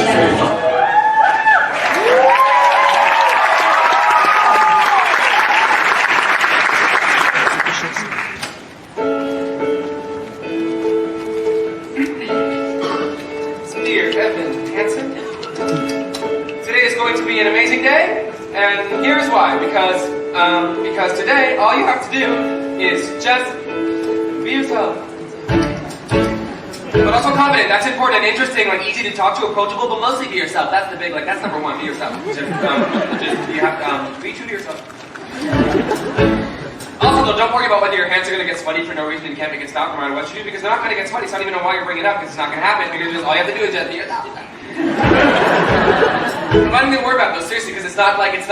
Dear Evan Hansen, today is going to be an amazing day, and here's why. Because today all you have to do is just be yourself. But also confident, that's important and interesting, like easy to talk to, approachable, but mostly be yourself. That's the big, like, that's number one, be yourself. You have to be true to yourself. Also though, don't worry about whether your hands are going to get sweaty for no reason and you can't make it stop no matter what you do, because they're not going to get sweaty, so I don't even know why you're bringing it up, because it's not going to happen, because all you have to do is just be yourself. I'm not even worried about those, seriously, because it's not going to be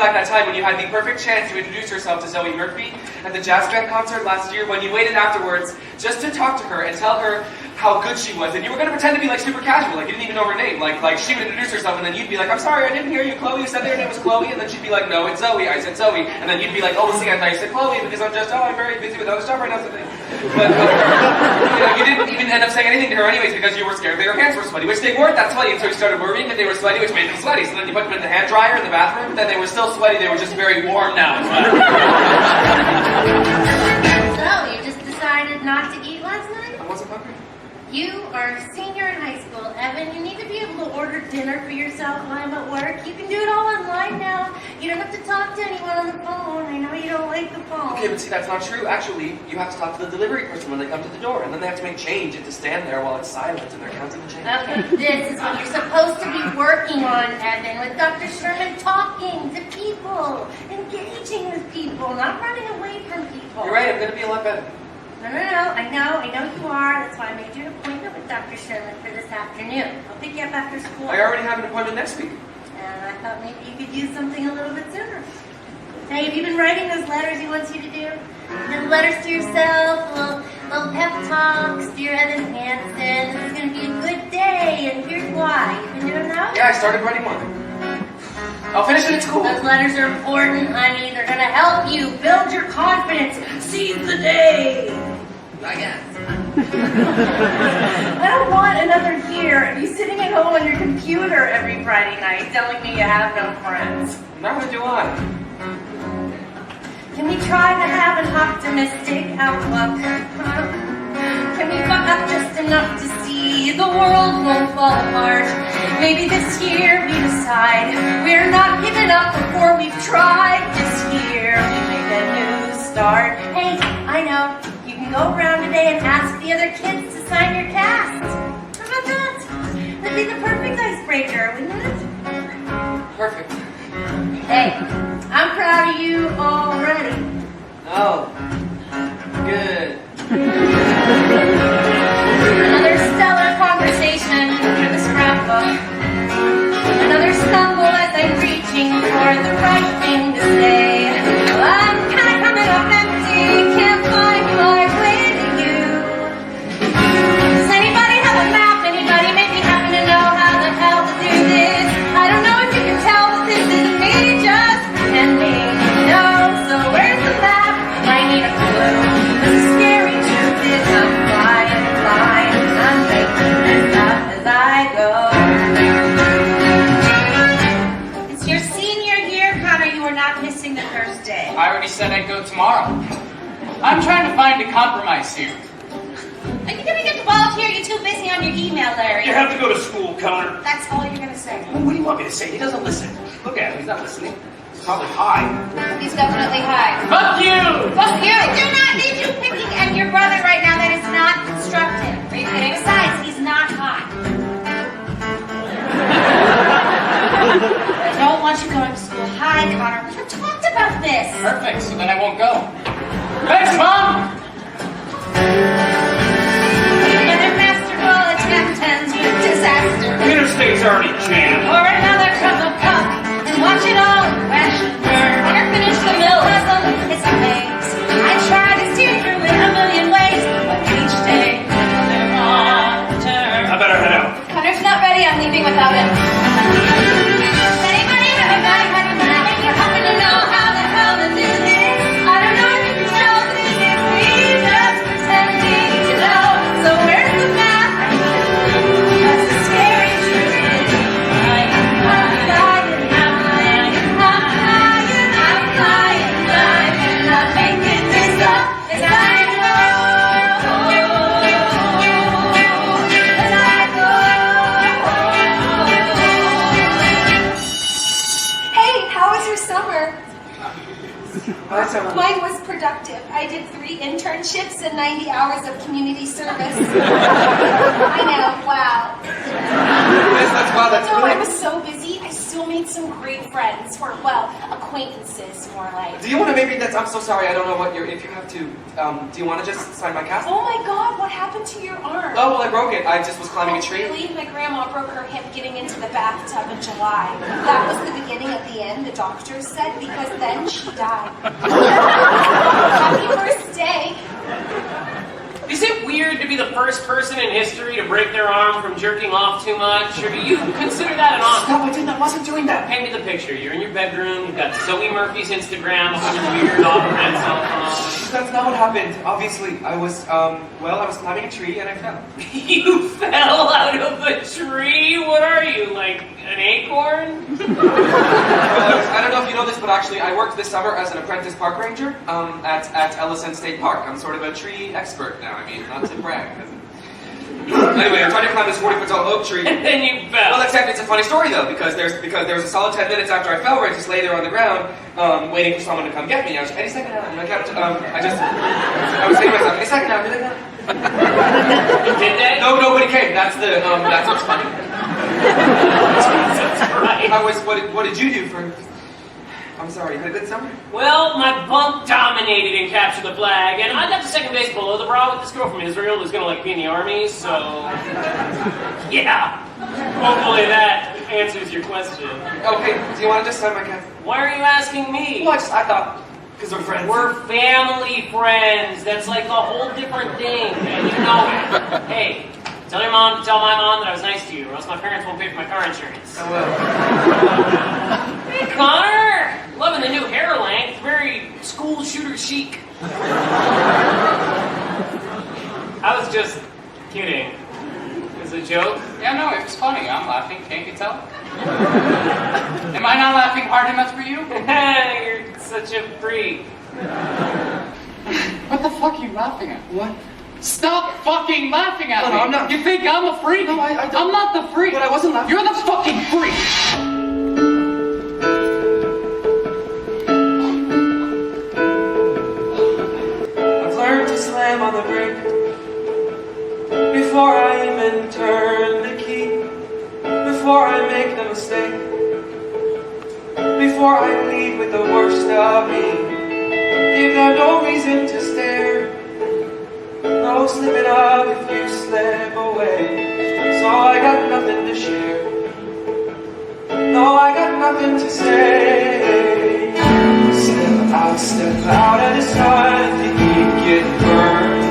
like that time when you had the perfect chance to introduce yourself to Zoe Murphy at the jazz band concert last year, when you waited afterwards just to talk to her and tell her how good she was, and you were going to pretend to be like super casual, like you didn't even know her name, like she would introduce herself, and then you'd be like, I'm sorry, I didn't hear you, Chloe, you said their name was Chloe, and then she'd be like, no, it's Zoe, I said Zoe, and then you'd be like, oh, see, I thought you said Chloe, because I'm very busy with other stuff right now, something. But you didn't even end up saying anything to her anyways, because you were scared that your hands were sweaty, which they weren't that sweaty until you started worrying that they were sweaty, which made them sweaty, so then you put them in the hand dryer in the bathroom, then they were still sweaty, they were just very warm now. So, you just decided not to eat last night? I wasn't hungry. You are a senior in high school, Evan. You need to be able to order dinner for yourself while I'm at work. You can do it all online now. You don't have to talk to anyone on the phone. I know you don't like the phone. Okay, but see, that's not true. Actually, you have to talk to the delivery person when they come to the door, and then they have to make change and to stand there while it's silent and they're counting the change. Okay, this is what you're supposed to be working on, Evan, with Dr. Sherman, talking to people, engaging with people, not running away from people. You're right, I'm going to be a lot better. No, I know you are. That's why I made you an appointment with Dr. Sherman for this afternoon. I'll pick you up after school. I already have an appointment next week. And I thought maybe you could use something a little bit sooner. Hey, have you been writing those letters he wants you to do? Little letters to yourself, little pep talks, Dear Evan Hansen. This is going to be a good day, and here's why. You been doing those? Yeah, I started writing one. I'll finish it at school. Those letters are important, honey. They're going to help you build your confidence. Seize the day. I guess. I don't want another year of you sitting at home on your computer every Friday night telling me you have no friends. Neither do I. Can we try to have an optimistic outlook? Can we fuck up just enough to see the world won't fall apart? Maybe this year we decide we're not giving up before we've tried. This year we make a new start. Hey, I know, you can go around today and ask the other kids to sign your cast. How about that? That'd be the perfect icebreaker, wouldn't it? Perfect. Hey, I'm proud of you already. Oh, good. Another stellar conversation for the scrapbook. Another stumble as I'm reaching for the right thing to say. Well, I'm kind of coming up empty, can't find my way to you. Does anybody have a map? Anybody maybe happen to know how the hell to do this? I don't know if you can tell, but this is me just pretending. No, so where's the map? I need a clue. The scary truth is I'm flying, I'm making this up as I go. It's your senior year, Connor. You are not missing the Thursday. I already said I'd go tomorrow. I'm trying to find a compromise here. Are you gonna get to volunteer? You're too busy on your email, Larry. You have to go to school, Connor. That's all you're gonna say. Well, what do you want me to say? He doesn't listen. Look at him. He's not listening. He's probably high. He's definitely high. Fuck you! Fuck you! I do not need you picking at your brother right now. That is not constructive. Are you kidding? Besides, he's not high. I don't want you going to school. Hi, Connor. We haven't talked about this. Perfect, so then I won't go. Thanks, Mom! Another masterful attempt ends with disaster. The interstate's already jammed. Or another cup of cup and watch it all crash and burn. Or finish the mill puzzle. It's a maze. I try to steer through it a million ways, but each day another wrong turn. I better head out. Connor's not ready. I'm leaving without him. Does anybody have a bag? If you happen to know how the hell to do this, I don't know if you can tell this is me just pretending to know. So where's the map? That's the scary truth. I did 3 internships and 90 hours of community service. I know, wow. That's No, really... I was so busy, I still made some great friends, or, well, acquaintances, more like. Do you want to maybe, I'm so sorry, I don't know what if you have to, do you want to just sign my cast? Oh my god, what happened to your arm? Oh, well, I broke it. I just was climbing a tree. Really? My grandma broke her hip getting into the bathtub in July. That was the beginning of the end, the doctors said, because then she died. Happy birthday. Is it weird to be the first person in history to break their arm from jerking off too much? Or do you consider that an honor? Stop, I wasn't doing that. Paint me the picture. You're in your bedroom, you've got Zoe Murphy's Instagram up on your weird off-brand cell phone. That's not what happened. Obviously, I was climbing a tree and I fell. You fell out of a tree? What are you, like an acorn? I don't know if you know this, but actually I worked this summer as an apprentice park ranger at Ellison State Park. I'm sort of a tree expert now. I mean, not to brag. Anyway, I'm trying to climb this 40-foot tall oak tree. And then you fell. Well, except it's a funny story though, because there was a solid 10 minutes after I fell where I just lay there on the ground, waiting for someone to come get me. I was any second now, and I kept, I was saying to myself, any second now, really now. Did they? No, nobody came. That's what's funny. Jesus Christ. What did you do for? I'm sorry, you had a good summer? Well, my bunk dominated in Capture the Flag, and I got to second base below the bra with this girl from Israel who's gonna be in the army, so yeah. Hopefully that answers your question. Okay, do you want to just sign my cast? Why are you asking me? Well, I thought, because we're friends. We're family friends. That's like a whole different thing, and you know it. Hey, tell my mom that I was nice to you, or else my parents won't pay for my car insurance. Oh, well. Hey, Connor! Loving the new hair length. Very school shooter chic. I was just kidding. It was a joke. Yeah, no, it was funny. I'm laughing. Can't you tell? Am I not laughing hard enough for you? You're such a freak. What the fuck are you laughing at? What? Stop fucking laughing at me! No, I'm not. You think I'm a freak? No, I don't. I'm not the freak! But I wasn't laughing. You're the fucking freak! I've learned to slam on the brake before I even turn the key, before I make the mistake, before I lead with the worst of me. Give them no reason to stare, no slipping up if you slip away. So I got nothing to share, no, I got nothing to say. Step out of the sun, you keep getting burned.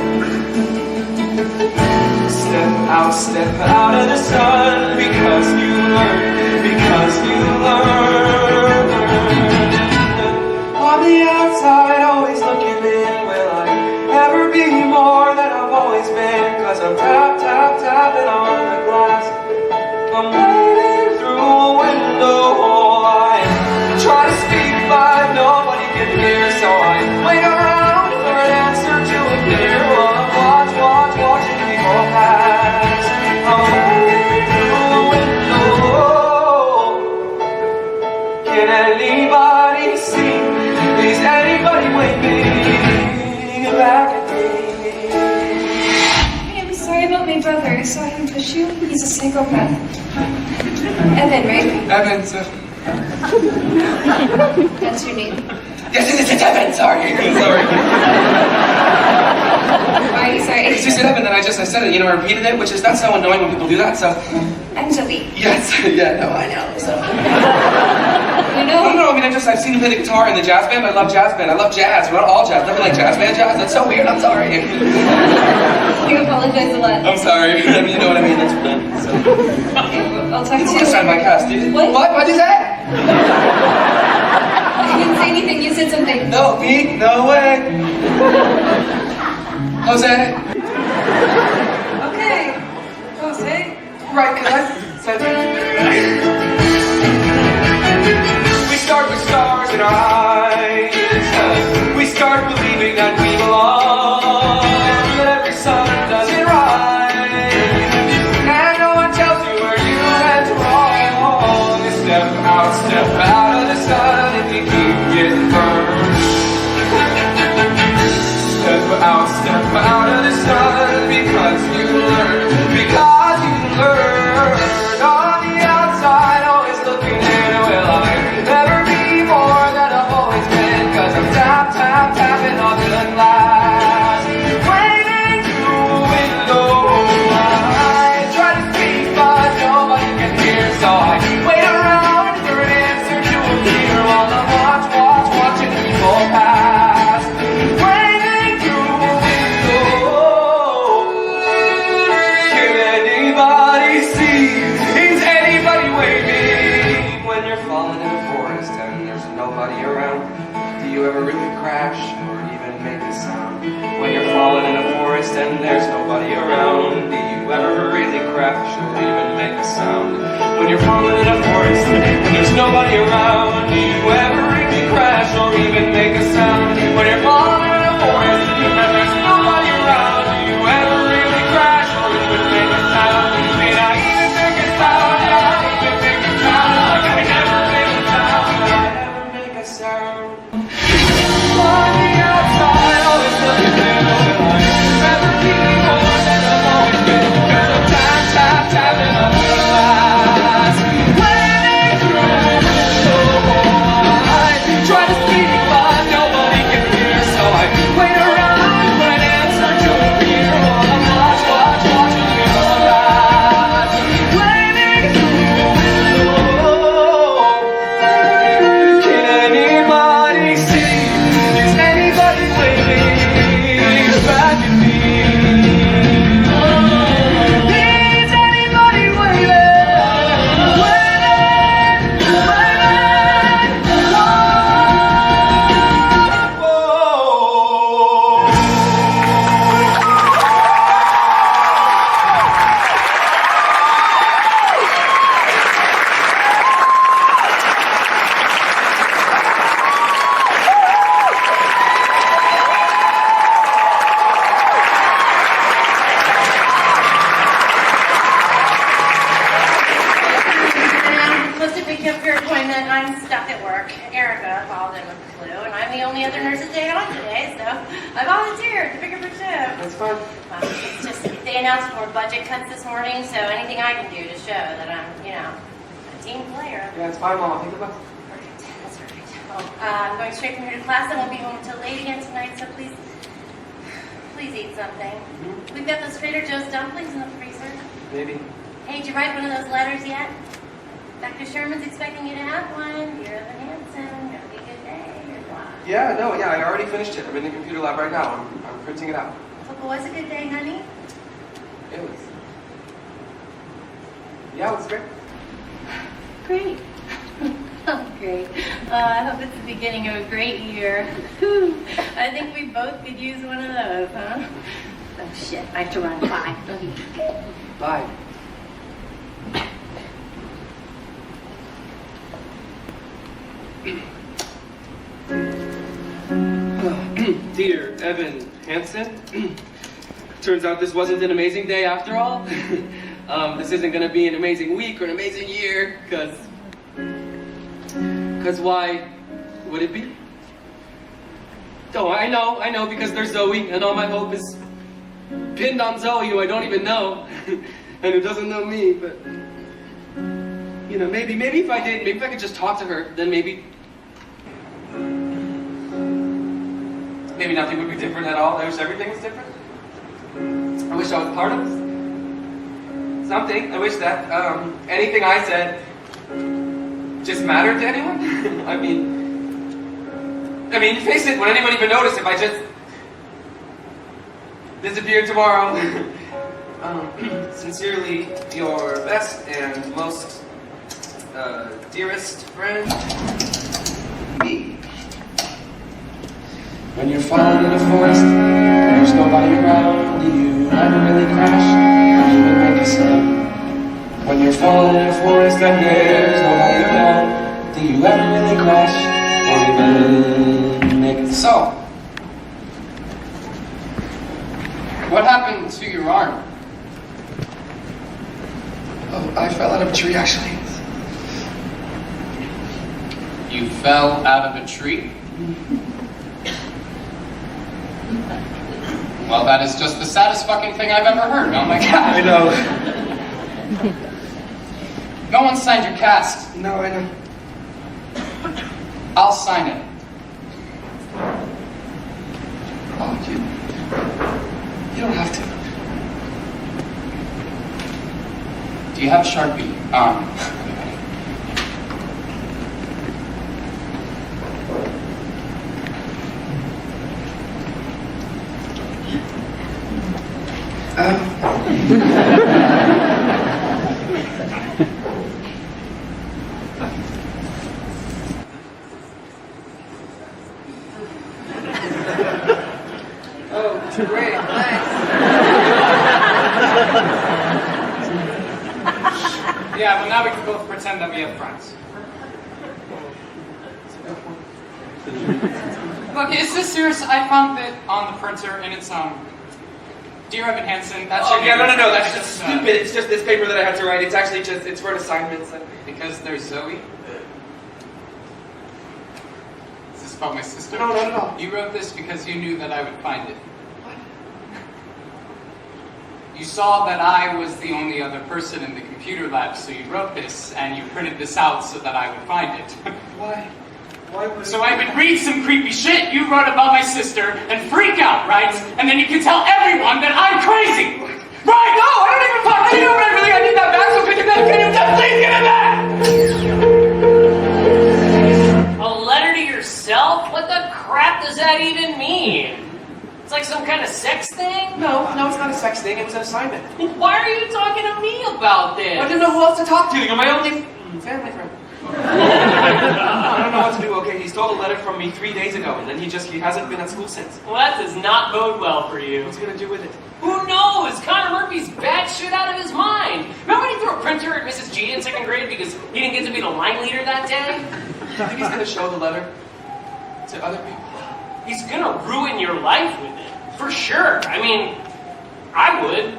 Step out of the sun, because you learn. On the outside, always looking in, will I ever be more than I've always been? Cause I'm tapping on the glass, I'm waving through a window hole. I try to speak, but nobody can hear, so I wait around for an answer to appear. While I'm watching people pass, I'm waving through a window. Can anybody see? Please, anybody waving back at me? Hey, I'm sorry about my brother. I saw him push you. He's a psychopath. Evan, right? Evan, That's your name. yes, it's Evan, sorry. Why are you sorry? It's just Evan, and I said it, I repeated it, which is not so annoying when people do that, so. I'm Zoe. Yes, yeah, no, I know, so. You know? No, I mean, I've seen you play the guitar in the jazz band. I love jazz band. I love jazz. We're not all jazz. Nothing like jazz band jazz. That's so weird. I'm sorry. You apologize a lot. I'm sorry. I mean, you know what I mean. That's fine. So. Okay, well, I'll talk You to want to sign you. my cast, dude? What? What'd you say? I didn't say anything. You said something. No, Pete. No way. Jose. Okay. Jose. Right, because I said we start with stars in our eyes. We start believing that we belong. But every sun doesn't rise, and no one tells you where you went wrong. Step out of the sun if you keep getting burned. crash or even make a sound. When you're falling in a forest and there's nobody around, do you ever really crash or even make a sound? When you're falling in a forest and there's nobody around, do you ever really crash or even make a sound? When you're falling in a forest and there's nobody around, do you ever really crash or even make a sound? May I even make a sound? Did I even make a sound? Like I never make a sound. Did I ever make a sound? On the outside, always looking in the light. Never being more than I've always been. Cause I'm tapping on the lights. Waiting through the light. Try to speak, but nobody can hear. So I wait around for an answer to appear. While I'm watching the lights. Waiting through the Can anybody see? Is anybody waving back at me? Is anybody waving? Supposed to pick you up for your appointment. I'm stuck at work. Erica called in with the flu, and I'm the only other nurse's day on today, so I volunteered to pick her for shift. That's fine. It's just, they announced more budget cuts this morning, so anything I can do to show that I'm, a team player. Yeah, it's fine, Mom. I'll think about it. Perfect. That's perfect. Well, I'm going straight from here to class. I won't be home until late again tonight, so please eat something. We've got those Trader Joe's dumplings in the freezer. Maybe. Hey, did you write one of those letters yet? Dr. Sherman's expecting you to have one. Dear Evan Hansen, gonna be a good day. Or what? Yeah, I already finished it. I'm in the computer lab right now. I'm printing it out. So it was a good day, honey? It was. Yeah, it was great. Great. Oh, great. I hope it's the beginning of a great year. Whew. I think we both could use one of those, huh? Oh, shit. I have to run. Bye. Bye. Dear Evan Hansen, turns out this wasn't an amazing day after all. This isn't going to be an amazing week or an amazing year, because why would it be? Oh, I know, because there's Zoe, and all my hope is pinned on Zoe, who I don't even know, and who doesn't know me, but, maybe if I did, maybe if I could just talk to her, then maybe nothing would be different at all. I wish everything was different. I wish I was part of something. I wish that anything I said just mattered to anyone. I mean, face it, would anyone even notice if I just disappeared tomorrow? Sincerely, your best and most dearest friend, me. When you're falling in a forest, there's nobody around. Do you ever really crash or even make a sound? When you're falling in a forest and there's nobody around, do you ever really crash or even make a sound? What happened to your arm? Oh, I fell out of a tree, actually. You fell out of a tree? Well, that is just the saddest fucking thing I've ever heard. Oh my god. I know. No one signed your cast. No, I know. I'll sign it. Oh, you don't have to. Do you have a Sharpie? Great, nice. Yeah, well now we can both pretend that we have friends. Look, is this serious? I found it on the printer and it's Dear Evan Hansen. That's Oh your yeah, name. no, that's just stupid. It's just this paper that I had to write. It's actually just, it's for an assignment. So. Because there's Zoe. Is this about my sister? No, not at all. You wrote this because you knew that I would find it. You saw that I was the only other person in the computer lab, so you wrote this, and you printed this out so that I would find it. Why? Why would So I would read some creepy shit you wrote about my sister and freak out, right? And then you can tell everyone that I'm crazy! Right? No, I don't even fuck you, but I need that back, so can you just please get it back? A letter to yourself? What the crap does that even mean? It's like some kind of sex thing? No, it's not a sex thing. It was an assignment. Why are you talking to me about this? I didn't know who else to talk to. You're my only family friend. I don't know what to do. Okay, he stole a letter from me 3 days ago, and then he hasn't been at school since. Well, that does not bode well for you. What's he gonna do with it? Who knows? Connor Murphy's bad shit out of his mind. Remember when he threw a printer at Mrs. G in 2nd grade because he didn't get to be the line leader that day? Do you think he's gonna show the letter to other people? He's gonna ruin your life with it. For sure. I mean, I would.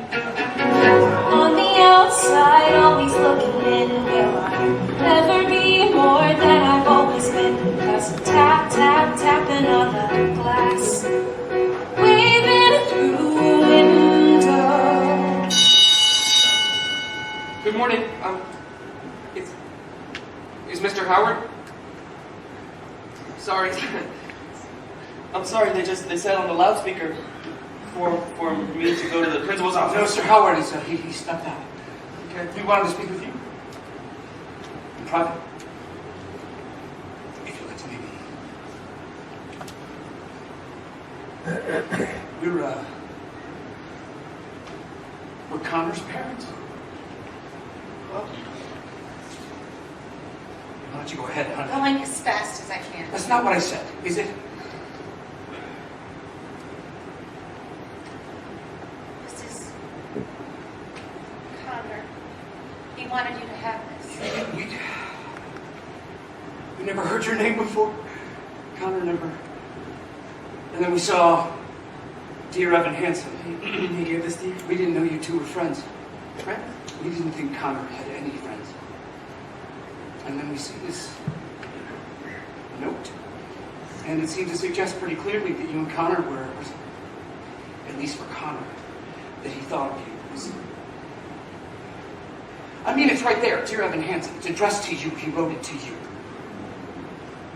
On the outside, always looking in, will I never be more than I've always been? Cause tap, tap, tapping on the glass, waving through a window. Good morning. Is Mr. Howard? Sorry. I'm sorry. They said on the loudspeaker for me to go to the principal's office. No, Mr. Howard is he stepped out. Okay. We wanted to speak with you in private. If you'd like to maybe. We're Connor's parents. Well, Why don't you go ahead, honey? Going as fast as I can. That's not what I said, is it? This is Connor. He wanted you to have this. We never heard your name before. Connor never. And then we saw Dear Evan Hansen. he gave this to you? We didn't know you two were friends. Friend? We didn't think Connor had any friends. And then we see this note. And it seemed to suggest pretty clearly that you and Connor were, at least for Connor, that he thought of you as... I mean, it's right there, Dear Evan Hansen. It's addressed to you. He wrote it to you.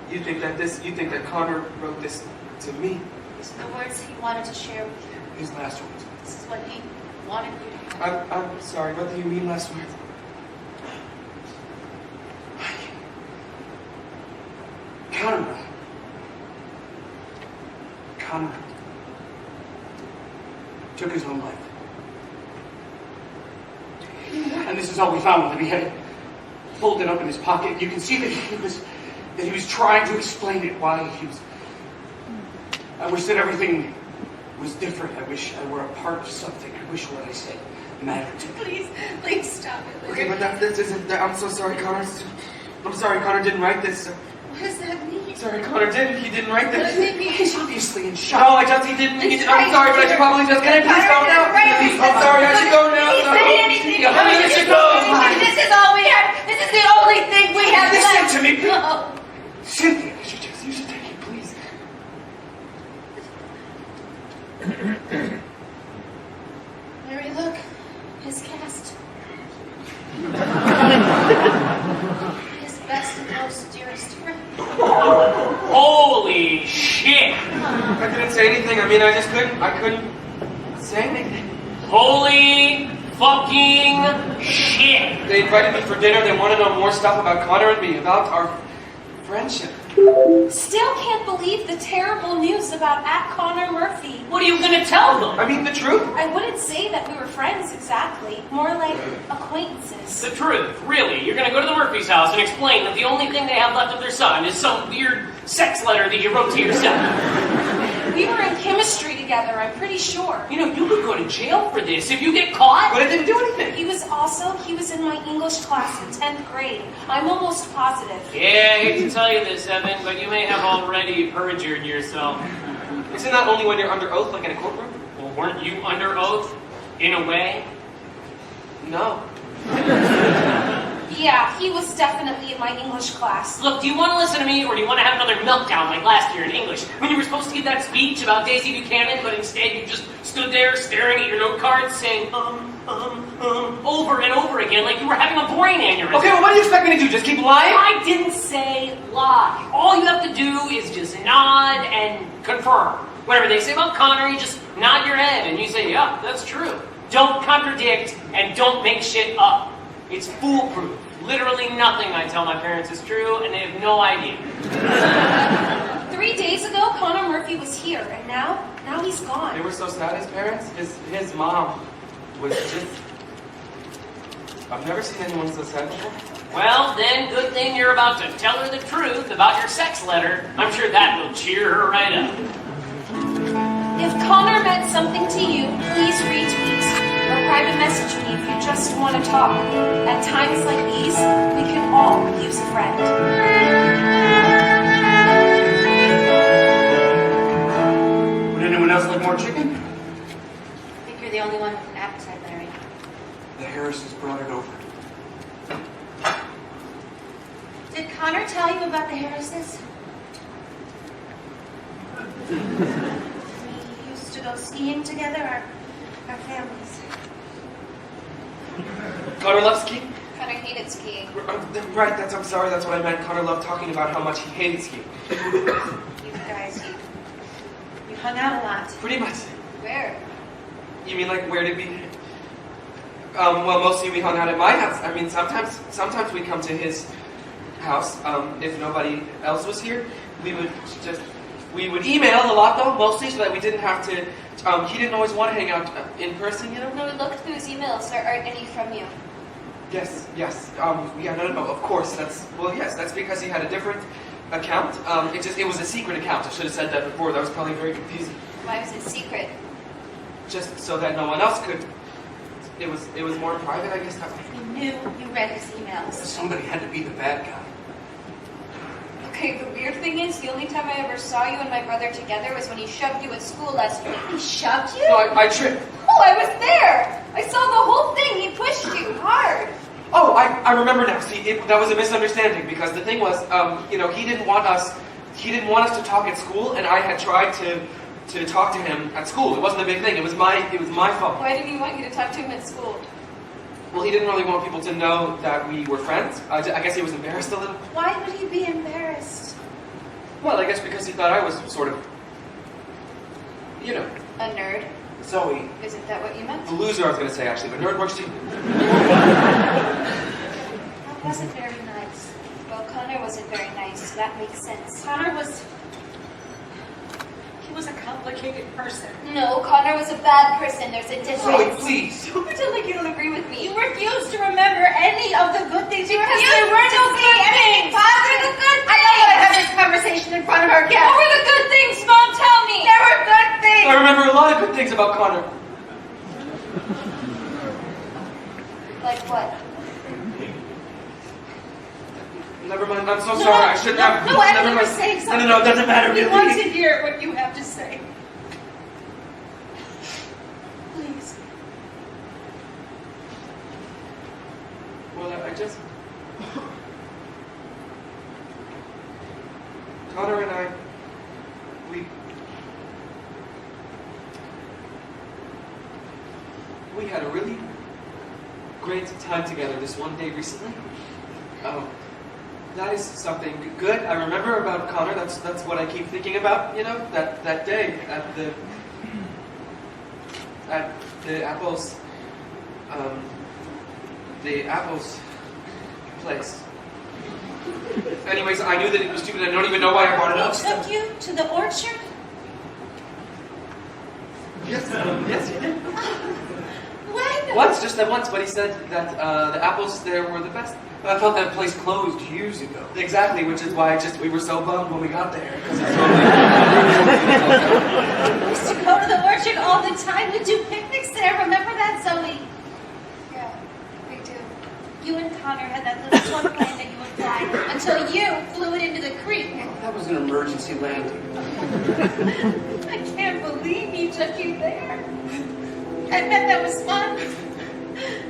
You think that Connor wrote this to me? These are the words he wanted to share with you. His last words. This is what he wanted you to have. I'm sorry. What do you mean last words? Connor took his own life. And this is all we found when he had it folded up in his pocket. You can see that he was trying to explain it, why he was... I wish that everything was different. I wish I were a part of something. I wish what I said mattered to me. Please stop it. Okay, but this isn't... I'm so sorry, Connor. I'm sorry, Connor didn't write this. What does that mean? Sorry, Connor didn't. He didn't write What does this. it mean? He's obviously in shock. No, he didn't. I'm sorry, but I should probably just... Can I please go now? I'm sorry, I should go now. Please say anything. Yeah, honey, I should go. This is all we have. This is the only thing we have Listen left. to me. No. Cynthia, you should take it, please. Mary, look. His cast. His best and most dearest friend. Holy shit! I couldn't say anything. I mean, I couldn't say anything. Holy fucking shit! They invited me for dinner. They want to know more stuff about Connor and me, about our friendship. Still can't believe the terrible news about @Connor Murphy. What are you gonna tell them? I mean, the truth. I wouldn't say that we were friends exactly, more like acquaintances. The truth, really. You're gonna go to the Murphy's house and explain that the only thing they have left of their son is some weird sex letter that you wrote to yourself. We were in chemistry together, I'm pretty sure. You know, you could go to jail for this if you get caught. But I didn't do anything. He was in my English class in 10th grade. I'm almost positive. Yeah, I hate to tell you this, Evan, but you may have already perjured yourself. Isn't that only when you're under oath, like in a courtroom? Well, weren't you under oath, in a way? No. Yeah, he was definitely in my English class. Look, do you want to listen to me, or do you want to have another meltdown like last year in English, when you were supposed to give that speech about Daisy Buchanan, but instead you just stood there staring at your note cards, saying, over and over again, like you were having a brain aneurysm. Okay, well, what do you expect me to do? Just keep lying? I didn't say lie. All you have to do is just nod and confirm. Whatever they say about Connor, you just nod your head and you say, yeah, that's true. Don't contradict and don't make shit up. It's foolproof. Literally nothing I tell my parents is true, and they have no idea. 3 days ago, Connor Murphy was here, and now he's gone. They were so sad, his parents. His mom was just... I've never seen anyone so sad before. Well, then, good thing you're about to tell her the truth about your sex letter. I'm sure that will cheer her right up. If Connor meant something to you, please retweet or private message me if you just want to talk. At times like these, we can all use a friend. Would anyone else like more chicken? I think you're the only one with an appetite, Larry. The Harrises brought it over. Did Connor tell you about the Harrises? We used to go skiing together, our families. Connor loved skiing? Connor hated skiing. Right, I'm sorry, that's what I meant. Connor loved talking about how much he hated skiing. You guys, you hung out a lot. Pretty much. Where? You mean like where did we... well, mostly we hung out at my house. I mean, sometimes we'd come to his house. If nobody else was here, we would email a lot though, mostly so that we didn't have to... he didn't always want to hang out in person, you know? No, we looked through his emails. There aren't any from you. Yes. Yeah, no, of course. That's because he had a different account. It was a secret account. I should have said that before. That was probably very confusing. Why was it secret? Just so that no one else could. It was more private, I guess. You knew you read his emails. Somebody had to be the bad guy. Okay, the weird thing is, the only time I ever saw you and my brother together was when he shoved you at school last week. He shoved you? No, I tripped. Oh, I was there! I saw the whole thing. He pushed you hard. Oh, I remember now. See, that was a misunderstanding because the thing was, he didn't want us to talk at school, and I had tried to talk to him at school. It wasn't a big thing. It was my fault. Why did he want you to talk to him at school? Well, he didn't really want people to know that we were friends. I guess he was embarrassed a little. Why would he be embarrassed? Well, I guess because he thought I was sort of, A nerd? Zoe. Isn't that what you meant? The loser, I was going to say, actually, but nerd works too. That wasn't very nice. Well, Connor wasn't very nice. That makes sense. Connor was a complicated person. No, Connor was a bad person. There's a difference. Zoe, please. Don't pretend like you don't agree with me. You refused to remember any of the good things. You Because refused there were no to see good anything things. positive. There were good I don't want to have things. this conversation in front of our guests. What were the good things, Mom? Tell me. There were good things. I remember a lot of good things about Connor. Like what? Never mind, I'm so sorry. I shouldn't have. No, Evan, Never you were mind. saying something. No, it doesn't matter, We really. want to hear what you have to say. Please. Well, I just... Connor and I, we had a really great time together this one day recently. That is something good I remember about Connor. That's what I keep thinking about, that day at the Apples place. Anyways, I knew that it was stupid. I don't even know why I brought it up. He took you to the orchard? Yes, he did. When? Once, just that once, but he said that the apples there were the best. I thought that place closed years ago. Exactly, which is why we were so bummed when we got there. Because it's We used to go to the orchard all the time. We'd do picnics there. Remember that, Zoe? Yeah, we do. You and Connor had that little swim plane that you would fly until you flew it into the creek. That was an emergency landing. I can't believe you took you there. I bet that was fun.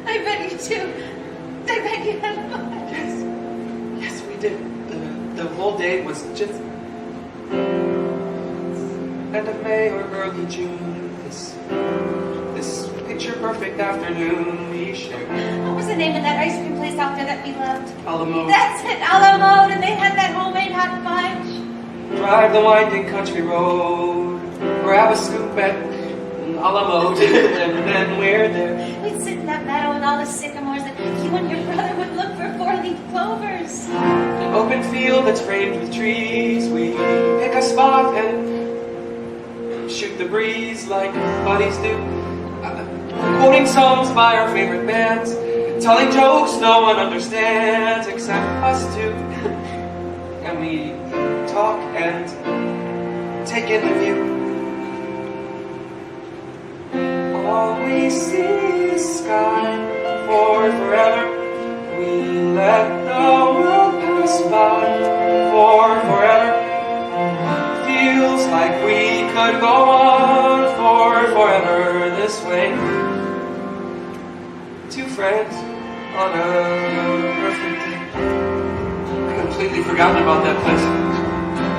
I bet you too. I bet you had fun. Yes, we did. The whole day was just end of May or early June. This picture perfect afternoon we shared. What was the name of that ice cream place out there that we loved? Alamo. That's it, Alamo. And they had that homemade hot fudge. Drive the winding country road, grab a scoop at Alamo, and then we're there. We'd sit in that meadow and all the sycamores, and you and your brother would look for four-leaf clovers. An open field that's framed with trees, we pick a spot and shoot the breeze like buddies do. Quoting songs by our favorite bands, telling jokes no one understands except us two. And we talk and take in the view. All we see is sky for forever. We let the world pass by for forever. Feels like we could go on for forever this way. Two friends on a perfect day. I completely forgotten about that place.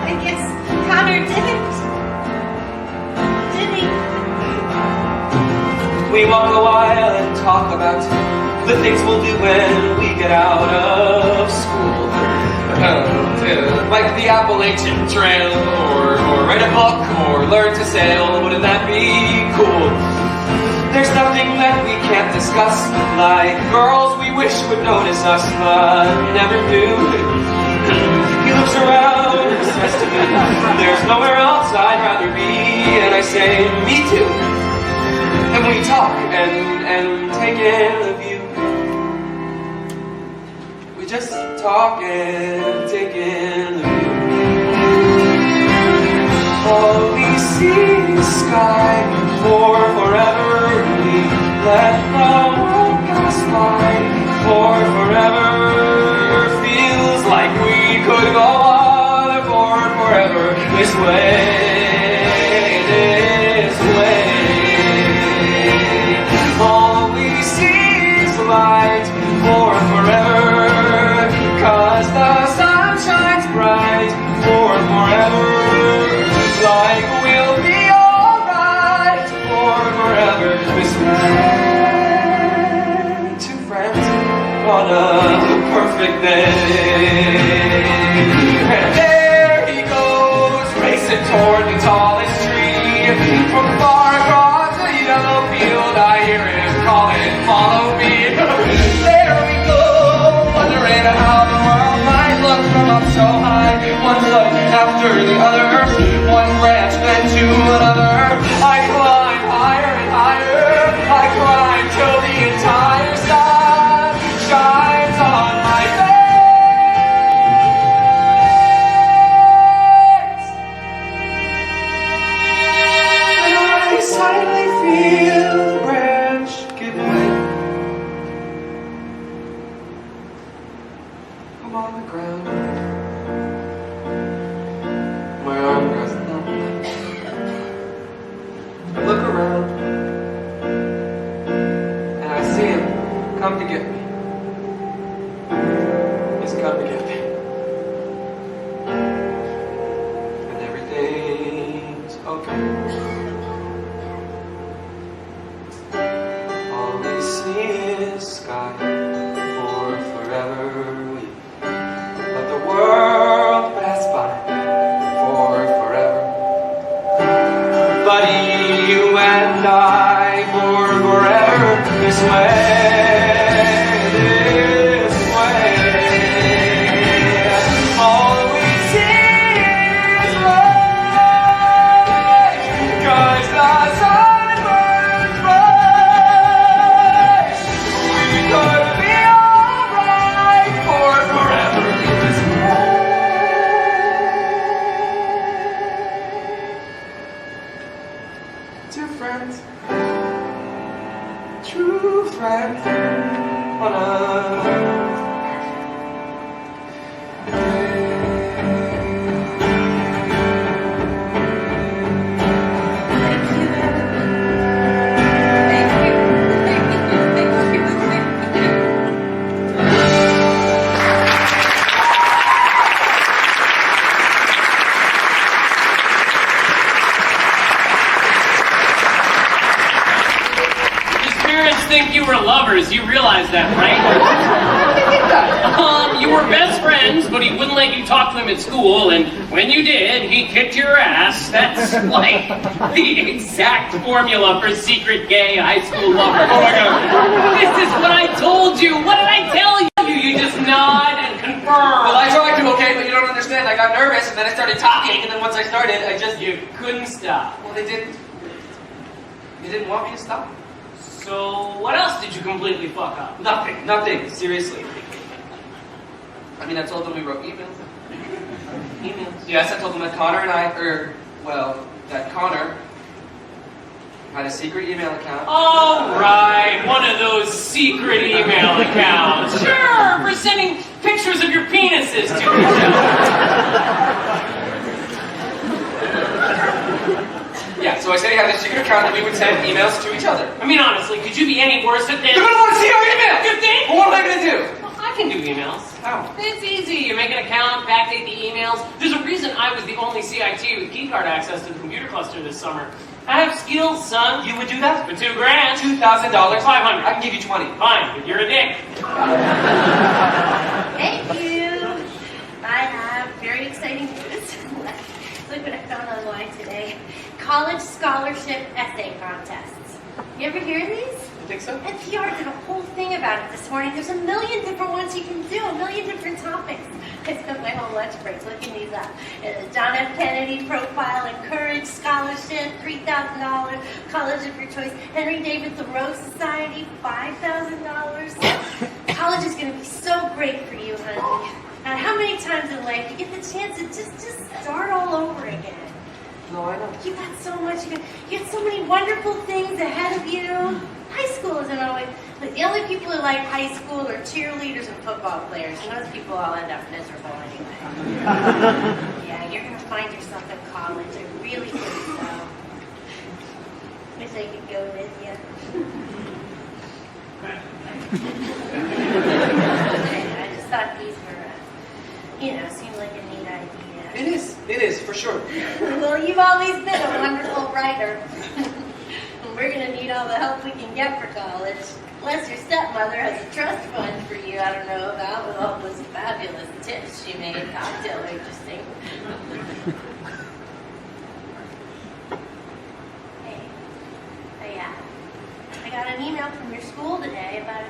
I guess Connor didn't. Did he? We walk a while and talk about the things we'll do when we get out of school. Like the Appalachian Trail, or write a book, or learn to sail. Wouldn't that be cool? There's nothing that we can't discuss, like girls we wish would notice us, but never do. He looks around and says to me, there's nowhere else I'd rather be, and I say, me too. And we talk and take in the view. We just talk and take in the view. All we see is sky for forever. We let the world pass by for forever. Feels like we could go on for forever this way, this way. All we see is light for forever, 'cause the sun shines bright for forever. Like we'll be alright for forever this way. Two friends on a perfect day. And there he goes, racing toward the tallest tree. From far across the yellow field, I hear him calling, follow me. There we go, wondering how the world might look from up so high. One foot after the other, one branch then to another. I climb higher and higher, I climb till the entire sun shines on my face. And I silently feel the branch give way. I'm on the ground, my arm goes numb. I look around, and I see him come to get me. He's come to get me. And everything's okay. All we see is sky for forever. We let the world pass by for forever. Buddy, you and I for forever this way, this way. lovers. You realize that, right? How did they get that? You were best friends, but he wouldn't let you talk to him at school, and when you did, he kicked your ass. That's like the exact formula for secret gay high school lovers. Oh my God. This is what I told you. What did I tell you? You just nod and confirm. Well, I tried to, okay, but you don't understand. I got nervous, and then I started talking, and then once I started, You couldn't stop. Well, they didn't want me to stop. So, what else did you completely fuck up? Nothing, seriously. I mean, I told them we wrote emails. Emails. Yes, I told them that Connor that Connor had a secret email account. All right, one of those secret email accounts. Sure, for sending pictures of your penises to each other. Yeah, so I said he had a secret account that we would send emails to each other. I mean, honestly, could you be any worse at this? They're gonna want to see our email! You think? Well, what am I gonna do? Well, I can do emails. How? It's easy. You make an account, backdate the emails. There's a reason I was the only CIT with keycard access to the computer cluster this summer. I have skills, son. You would do that? For $2 grand. $2,000? $500. I can give you 20. Fine, but you're a dick. Thank you. I have very exciting news. Look what I found online today. College scholarship essay contests. You ever hear of these? You think so? NPR did a whole thing about it this morning. There's a million different ones you can do, a million different topics. I spent my whole lunch break looking these up. John F. Kennedy Profile and Courage Scholarship, $3,000. College of your choice. Henry David Thoreau Society, $5,000. College is going to be so great for you, honey. And how many times in life you get the chance to just start all over again? No, I know. You got so much. You got so many wonderful things ahead of you. High school isn't always. Like, the only people who like high school are cheerleaders and football players, and those people all end up miserable anyway. Yeah, you're gonna find yourself in college. I really think so. Wish I could go with you. I just thought these were, seemed like a neat idea. It is, for sure. Well, you've always been a wonderful writer. We're going to need all the help we can get for college. Unless your stepmother has a trust fund for you, I don't know about, with all those fabulous tips she made cocktail interesting. Hey, I got an email from your school today about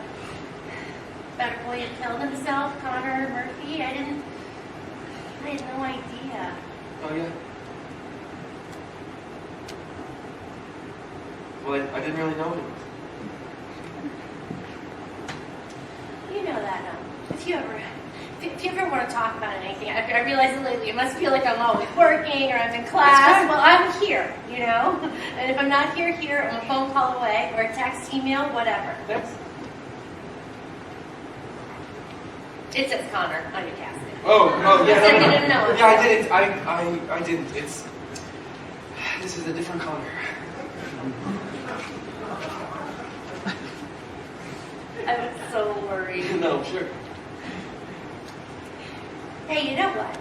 a boy who killed himself, Connor Murphy. I had no idea. Oh, yeah? Well, I didn't really know him. You know that, if you ever want to talk about anything, I realize that lately it must feel like I'm always working or I'm in class. Well, I'm here, And if I'm not here, I'm a phone call away or a text, email, whatever. Thanks. It says Connor on your casket. Oh, yeah. I didn't know. Yeah, I didn't. I didn't. This is a different Connor. I was so worried. No, sure. Hey, you know what?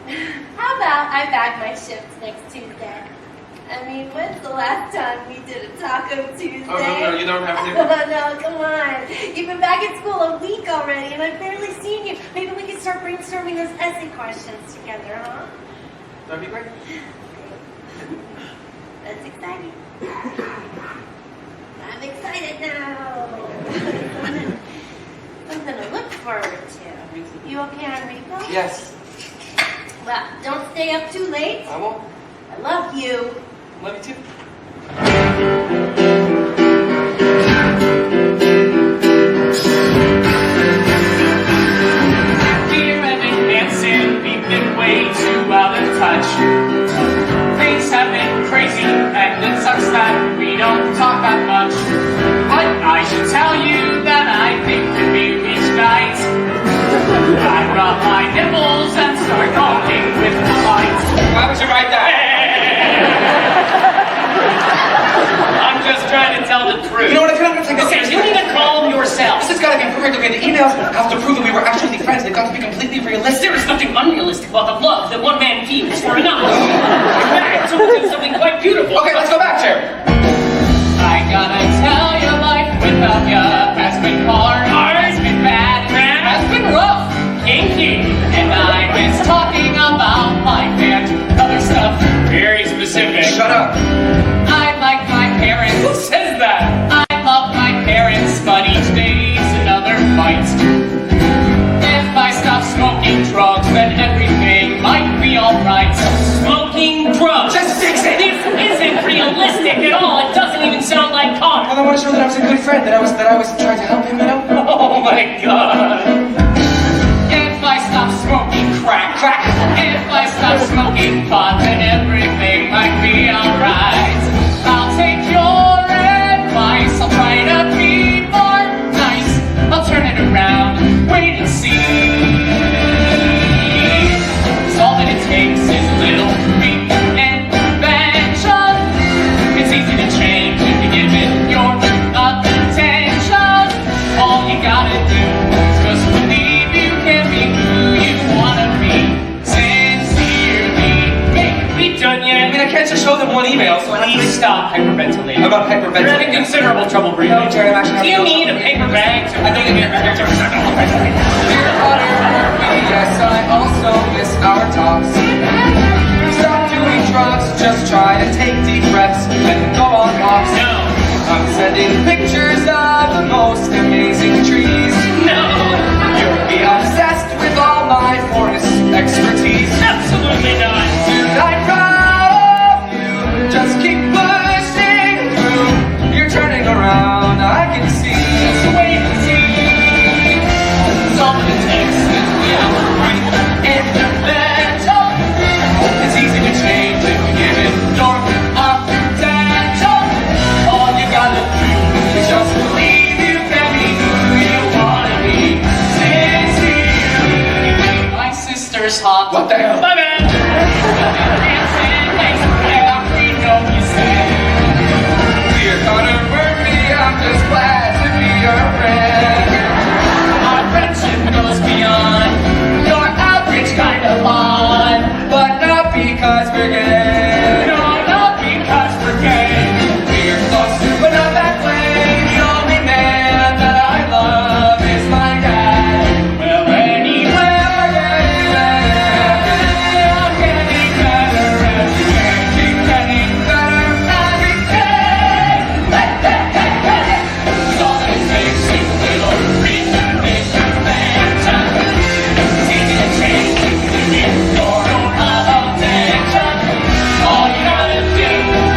How about I bag my shifts next Tuesday? I mean, when's the last time we did a Taco Tuesday? Oh, no, you don't have to. No, come on. You've been back at school a week already, and I've barely seen you. Maybe we can start brainstorming those essay questions together, huh? That'd be great. That's exciting. I'm excited now. Something to look forward to. You okay on Rico? Yes. Well, don't stay up too late. I won't. I love you. Love you too. Dear Evan Hansen, we've been way too out of touch. Things have been crazy, and it sucks that we don't talk that much. But I should tell you that I think that we reach night. I rub my nipples and start talking with the lights. Why would you write that? I'm just trying to tell the truth. You know what? I can't take this Okay, seriously. you need to calm yourself. This has got to be perfect. Okay, the emails have to prove that we were actually friends. They've got to be completely realistic. There is nothing unrealistic about the love that one man feels for another. In fact, it's something quite beautiful. Okay, let's go back, Jerry. I gotta tell you, life without ya has been hard, has been bad, has been rough, kinky, and I miss talking about life and other stuff. Very specific. Shut up. I like my parents. Who says that? I love my parents, but each day's another fight. If I stop smoking drugs, then everything might be alright. Smoking drugs. Just fix it. This isn't realistic at all. It doesn't even sound like Connor. Well, I want to show that I was a good friend, that I was trying to help him, you know? Oh my god. If I stop smoking crack, if I stop smoking pot, then everything might be alright. I'll take your advice, I'll try to be more nice. I'll turn it around, wait and see. 'Cause all that it takes is a little reinvention. It's easy to change if you give it your attention. All you gotta do is just believe you can be who you wanna be. Sincerely. Hey, we done I yet? mean, I can't just show them one email, so I have to... Please stop hyperventilating. I'm not hyperventilating. You're having considerable trouble breathing. No, Jared, I'm actually Do you having need a paper bag to... I think you need a paper bag. Dear Connor, yes, I also miss our talks. Stop doing drugs, just try to take deep breaths and go on walks. No. I'm sending pictures of the most amazing trees. No. You'll be obsessed with all my forest expertise. Absolutely not. I'm proud of you. Just keep pushing through. You're turning around, I can see. Just wait and see. 'Cause all that it takes is a little reinvention. It's easy to change if you give it Your attention. All you gotta do is just believe you can be who you wanna be. Sincerely. My sister's hot. What the hell? My bad. Dancing makes every note you say. Dear Connor Murphy, I'm just glad to be your friend. Our friendship goes beyond your average kind of bond. But not because we're gay. No, not because we're gay. We're close, but not that way. The only man that I love is my dad. Well, anyway, I'm getting better every day. Keep getting better every day. 'Cause all that it takes is a little reinvention. It's easy to change if you give your own attention. All you gotta do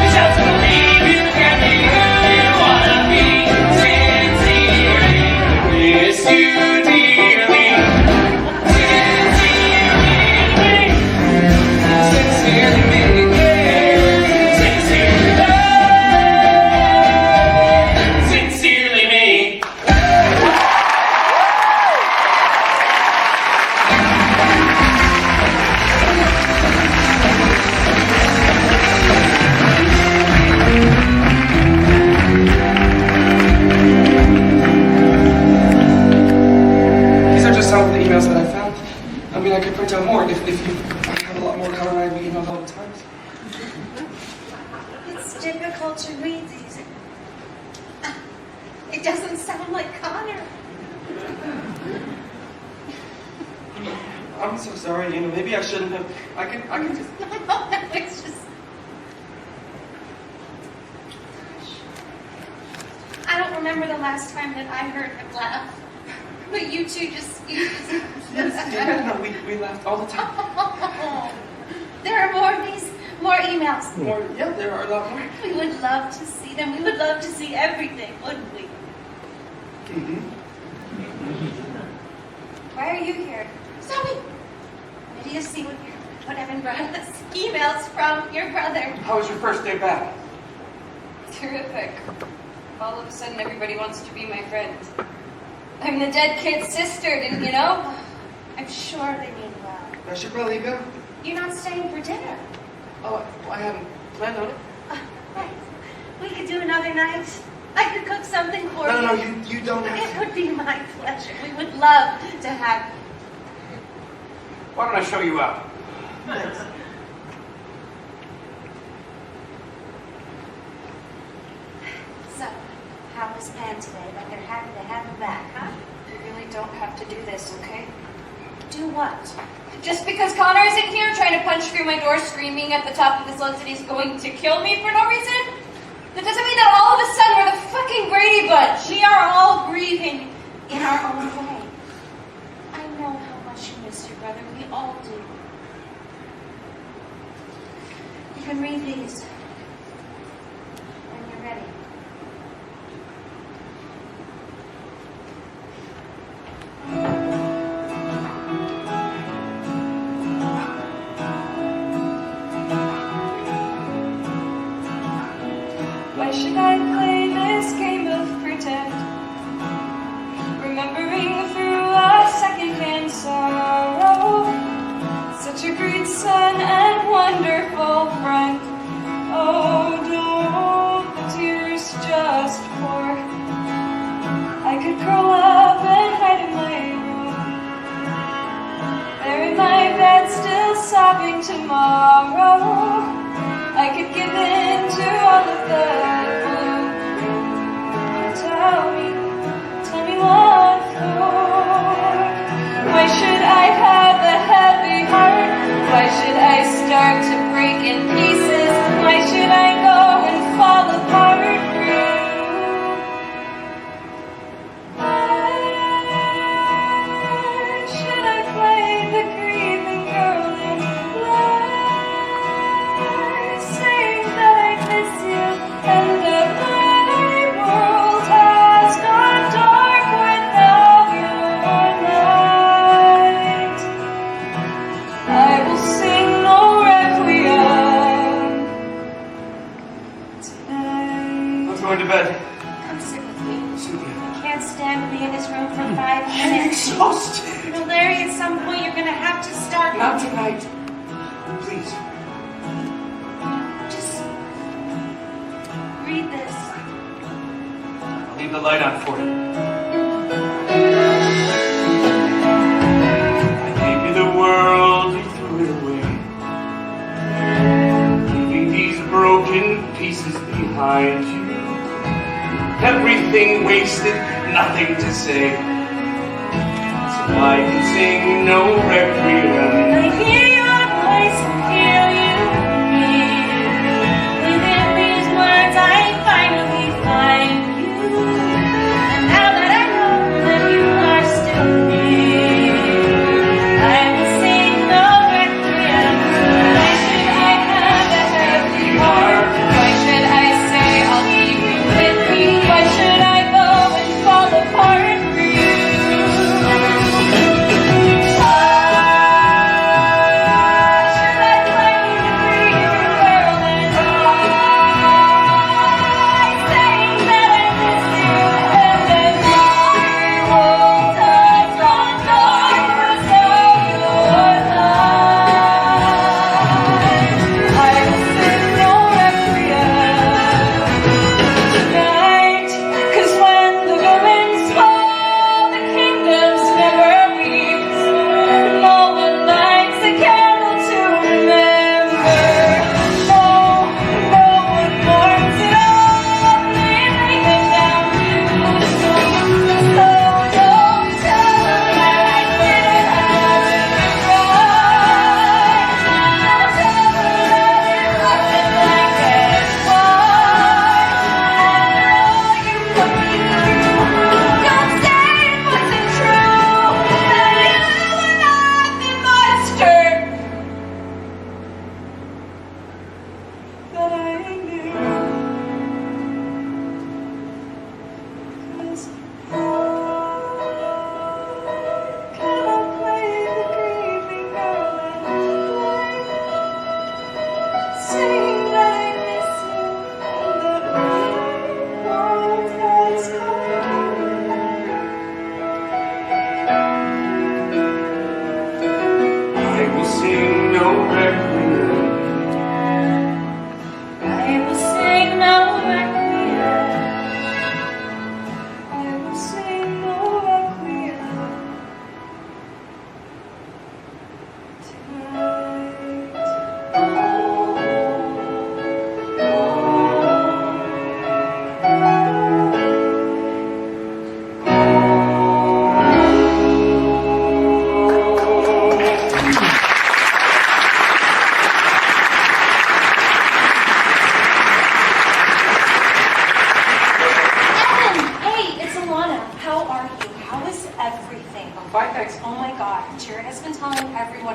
is just believe you can be who you wanna be. Sincerely, miss you dearly. Sincerely me. Sincerely me. These are just some of the emails that I found. I mean, I could print out more if you have a lot more Connor and I email all the time. It's difficult to read these. It doesn't sound like Connor. I'm so sorry, you know, maybe I shouldn't have. I can just... No, it's just... I don't remember the last time that I heard him laugh. But you two just... Yeah, no, we laughed all the time. There are more of these, more emails. More, yeah, there are a lot more. We would love to see them. We would love to see everything, wouldn't we? Mm-hmm. Why are you here? Zoe! Ready to see what Evan brought us. Emails from your brother. How was your first day back? Terrific. All of a sudden, everybody wants to be my friend. I'm the dead kid's sister, didn't you know? I'm sure they mean well. I should probably go. You're not staying for dinner. Oh, I hadn't planned on it. Right. We could do another night. I could cook something for No, you. you don't have It to. would be my pleasure. We would love to have you. Why don't I show you out? Thanks. So, how was this man today, but they're happy to have him back, huh? You really don't have to do this, okay? Do what? Just because Connor isn't here trying to punch through my door screaming at the top of his lungs that he's going to kill me for no reason, that doesn't mean that all of a sudden we're the fucking Brady Bunch. We are all grieving in our own way. I know how much you miss your brother. We all do. You can read these when you're ready. Why should I play this game of pretend? Remembering through a second-hand sorrow, such a great son and wonderful friend. Oh, don't the tears just pour. I could curl up and hide in my room, there in my bed still sobbing tomorrow. I could give in to all of the gloom. Tell me what for? Why should I have a heavy heart? Why should I start to break in pieces? Why should I go and fall apart for you? Why should I play the grieving girl and lie, saying that I miss you and that my world has gone dark without your light? I will sing no requiem tonight. Let's go into bed. Come sit with me. Cynthia. I can't stand to be in this room for 5 I'm minutes. exhausted. Well, Larry, at some point you're gonna have to start. Not tonight. Please. Just read this. I'll leave the light on for you. I gave you the world, you threw it away. Leaving these broken pieces behind you. Everything wasted, nothing to say. So I can sing no requiem. I hear your voice and feel you near. Within these words I finally find you. And now that I know that you are still near, I will sing no requiem. Why should I have a heavy heart? Why should I say I'll keep you with me? Why should I go and fall apart for you?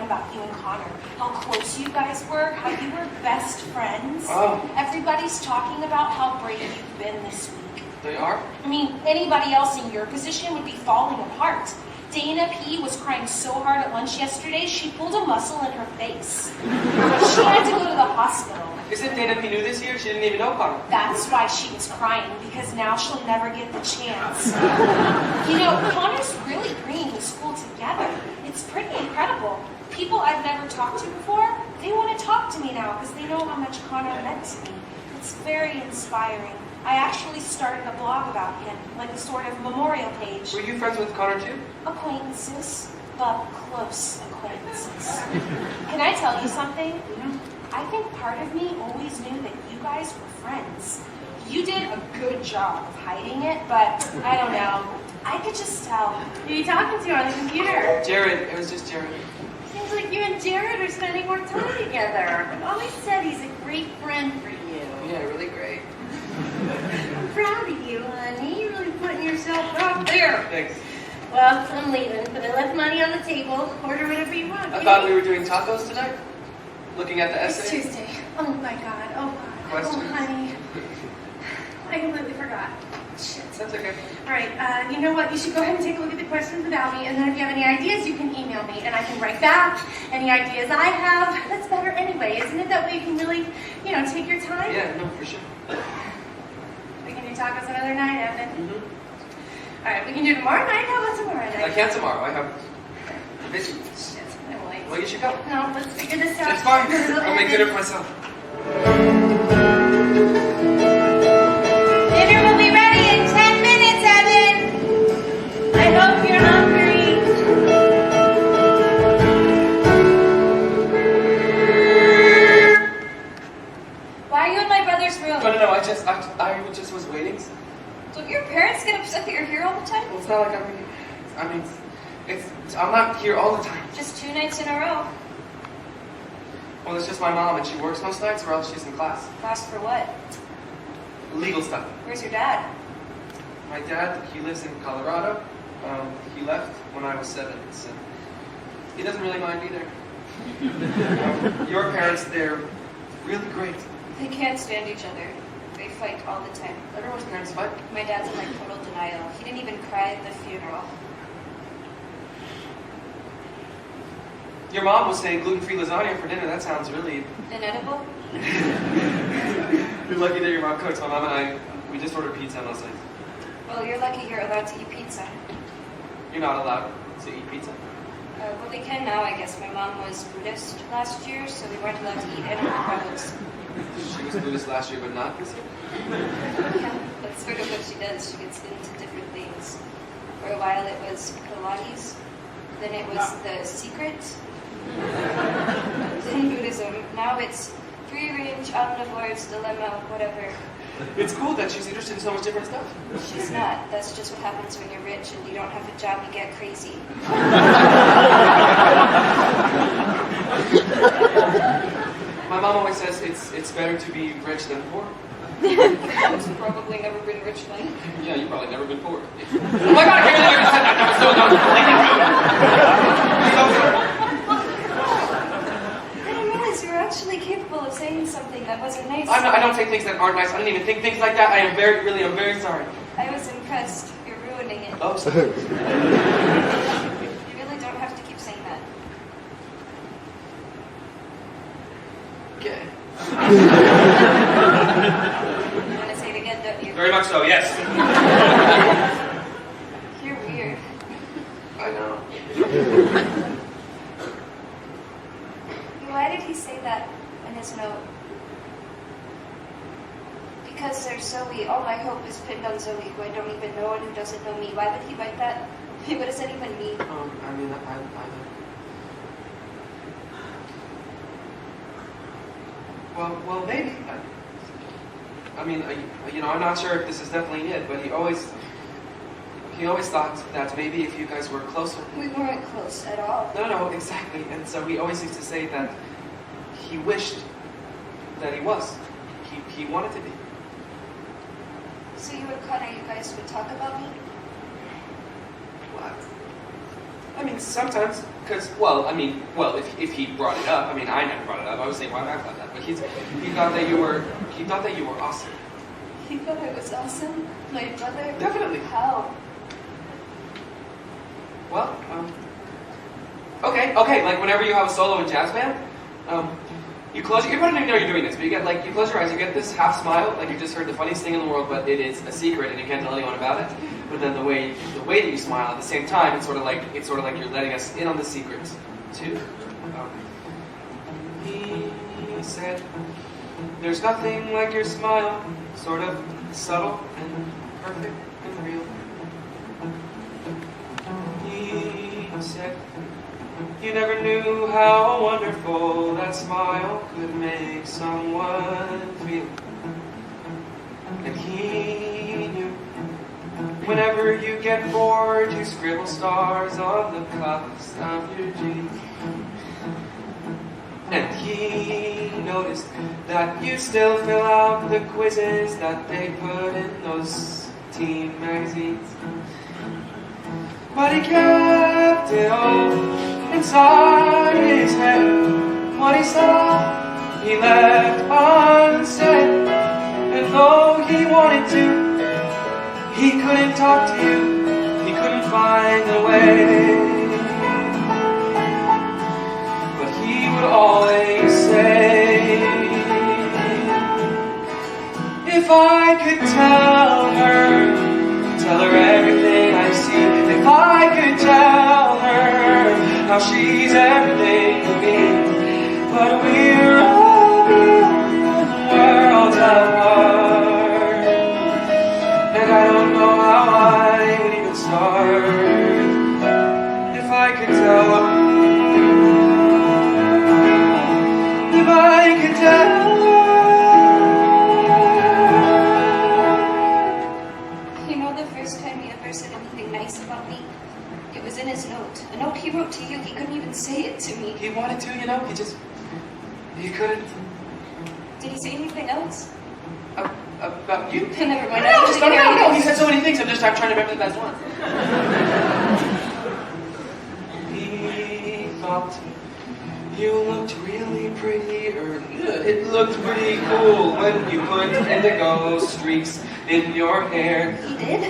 everyone about you and Connor. How close you guys were, how you were best friends. Oh. Everybody's talking about how brave you've been this week. They are? I mean, anybody else in your position would be falling apart. Dana P. was crying so hard at lunch yesterday, she pulled a muscle in her face. She had to go to the hospital. Isn't Dana P. new this year? She didn't even know Connor. That's why she was crying, because now she'll never get the chance. You know, Connor's really bringing the school together. It's pretty incredible. People I've never talked to before, they want to talk to me now because they know how much Connor meant to me. It's very inspiring. I actually started a blog about him, like a sort of memorial page. Were you friends with Connor too? Acquaintances, but close acquaintances. Can I tell you something? I think part of me always knew that you guys were friends. You did a good job of hiding it, but I don't know. I could just tell. Who are you talking to on the computer? Jared. It was just Jared. Seems like you and Jared are spending more time together. I've always said he's a great friend for you. Yeah, really great. I'm proud of you, honey. You're really putting yourself out there. Thanks. Well, I'm leaving, but I left money on the table. Order whatever you want. I thought we were doing tacos tonight. Looking at the It's essay. Tuesday. Oh my God. Oh God. Questions? Oh honey. I completely forgot. Shit. That's okay. All right. You know what? You should go ahead and take a look at the questions without me, and then if you have any ideas, you can email me, and I can write back any ideas I have. That's better anyway, isn't it? That way you can really, you know, take your time. Yeah, no, for sure. We can do tacos another night, Evan. All right. We can do tomorrow night. How about tomorrow night? I can't tomorrow. I have vision. Shit. I'm late. Well, you should go. No, let's figure this out. It's fine. I'll make dinner for myself. Dinner will be ready in 10 minutes, Evan. I hope you're hungry. Why are you in my brother's room? No. I just was waiting. Don't your parents get upset that you're here all the time? Well, it's not like I'm not here all the time. Just 2 nights in a row. Well, it's just my mom, and she works most nights, or else she's in class. Class for what? Legal stuff. Where's your dad? My dad, he lives in Colorado. He left when I was 7, so he doesn't really mind either. Your parents, they're really great. They can't stand each other. They fight all the time. Everyone's parents fight. My dad's in like total denial. He didn't even cry at the funeral. Your mom was saying gluten-free lasagna for dinner. That sounds really... Inedible? You're lucky that your mom cooks. My mom and we just ordered pizza most nights. Well, you're lucky you're allowed to eat pizza. You're not allowed to eat pizza. Well, they can now, I guess. My mom was Buddhist last year, so we weren't allowed to eat animal products. She was Buddhist last year, but not this year. Yeah, that's sort of what she does. She gets into different things. For a while it was Pilates, then it was The Secret, then Buddhism. Now it's free-range, omnivore's dilemma, whatever. It's cool that she's interested in so much different stuff. She's not. That's just what happens when you're rich and you don't have a job, you get crazy. My mom always says it's better to be rich than poor. I've probably never been rich then. Yeah, you've probably never been poor. Oh my God, I can't believe I just said that. That was so I didn't realize you were actually capable of saying something that wasn't nice. I don't say things that aren't nice. I didn't even think things like that. I'm very sorry. I was impressed. You're ruining it. Oh, sorry. You really don't have to keep saying that. Okay. You want to say it again, don't you? Very much so, yes. You're weird. I know. Why did he say that in his note? Because there's Zoe. All my hope is pinned on Zoe, who I don't even know and who doesn't know me. Why would he write that? What does that even mean? I mean, I Well, maybe. I mean, you know, I'm not sure if this is definitely it, but he always thought that maybe if you guys were closer. We weren't close at all. No, exactly. And so he always used to say that he wished that he was. He wanted to be. So you and Connor, you guys would talk about me? What? I mean, sometimes, because, well, if he brought it up, I mean, I never brought it up. I was saying, why would I thought that? But he thought that you were awesome. He thought I was awesome? My brother? Definitely. How? Well, okay, like whenever you have a solo in jazz band, you probably don't even know you're doing this, but you close your eyes, you get this half smile, like you just heard the funniest thing in the world, but it is a secret and you can't tell anyone about it. But then the way that you smile at the same time, it's sort of like you're letting us in on the secret too. He said, "There's nothing like your smile, sort of subtle and perfect and real." He said, "You never knew how wonderful that smile could make someone feel." And he knew, whenever you get bored, you scribble stars on the cuffs of your jeans. And he noticed that you still fill out the quizzes that they put in those teen magazines. But he kept it all inside his head. What he saw, he left unsaid. And though he wanted to, he couldn't talk to you. He couldn't find a way. But he would always say, "If I could tell her everything I see. If I could tell her how she's everything to me. But we're a million worlds apart, and I don't know how I would even start. If I could tell her, if I could tell her." Said anything nice about me. It was in his note. A note he wrote to you. He couldn't even say it to me. He wanted to, he couldn't. Did he say anything else? About you? Never mind. No, he said so many things. I'm trying to remember the best one. He thought you looked really pretty, or it looked pretty cool when you put indigo streaks in your hair. He did?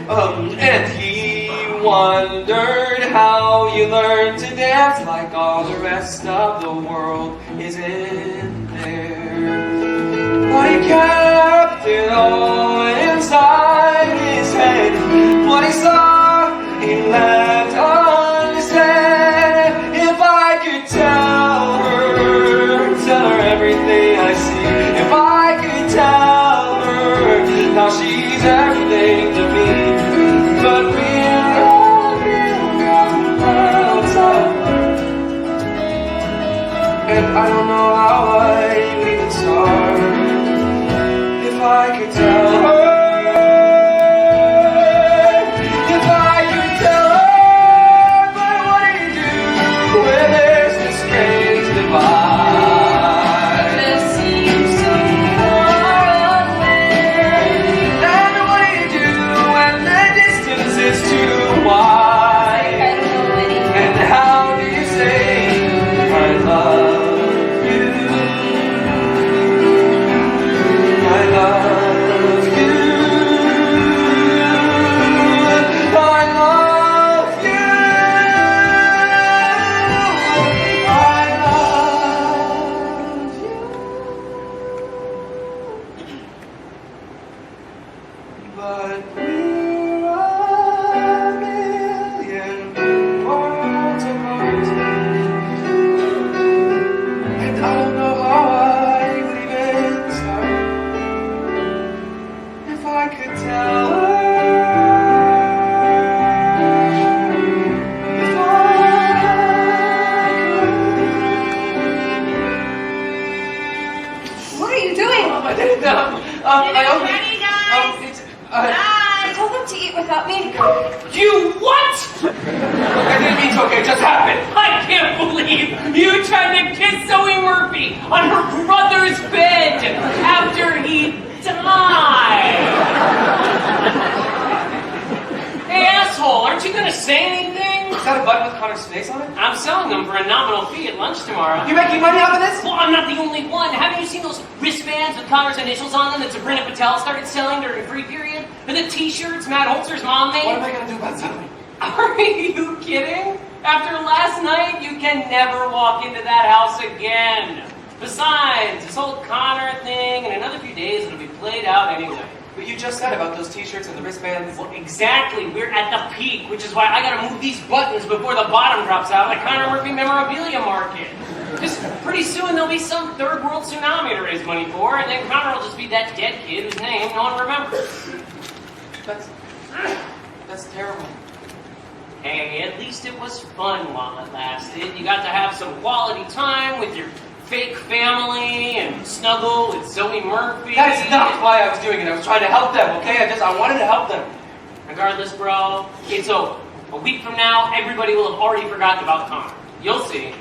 And he wondered how you learned to dance like all the rest of the world is in there. But he kept it all inside his head. What he saw, he left unsaid. If I could tell her everything I see. If I could tell her how she's everything to me. But we're all million worlds apart, and I don't know how I would even start. If I could tell her, if I could tell her, but what do you do when there's this strange divide? It just seems so far away. And what do you do when the distance is too wide? I don't know anything. And how do you say I love you? I love you. I love you. I love you. But we're a million worlds apart, and I don't know how I would even start. If I could tell her, if What are you doing? I didn't know. I opened it. I told them to eat without me. You what? I didn't mean to, okay, it just happened. I can't believe you tried to kiss Zoe Murphy on her brother's bed after he died. Hey, asshole, aren't you gonna say anything? got a button with Connor's face on it? I'm selling them for a nominal fee at lunch tomorrow. You making money off of this? Well, I'm not the only one. Haven't you seen those wristbands with Connor's initials on them that Sabrina Patel started selling during the free period? And the t-shirts Matt Holzer's mom made? What am I going to do about something? Are you kidding? After last night, you can never walk into that house again. Besides, this whole Connor thing, in another few days, it'll be played out anyway. But you just said about those t-shirts and the wristbands. Well, exactly. We're at the peak, which is why I gotta move these buttons before the bottom drops out of the Connor Murphy memorabilia market. Just pretty soon there'll be some third world tsunami to raise money for, and then Connor will just be that dead kid whose name no one remembers. That's terrible. Hey, at least it was fun while it lasted. You got to have some quality time with your fake family and snuggle with Zoe Murphy. That is not why I was doing it. I was trying to help them, okay? I wanted to help them. Regardless, bro, it's over. A week from now, everybody will have already forgotten about Connor. You'll see.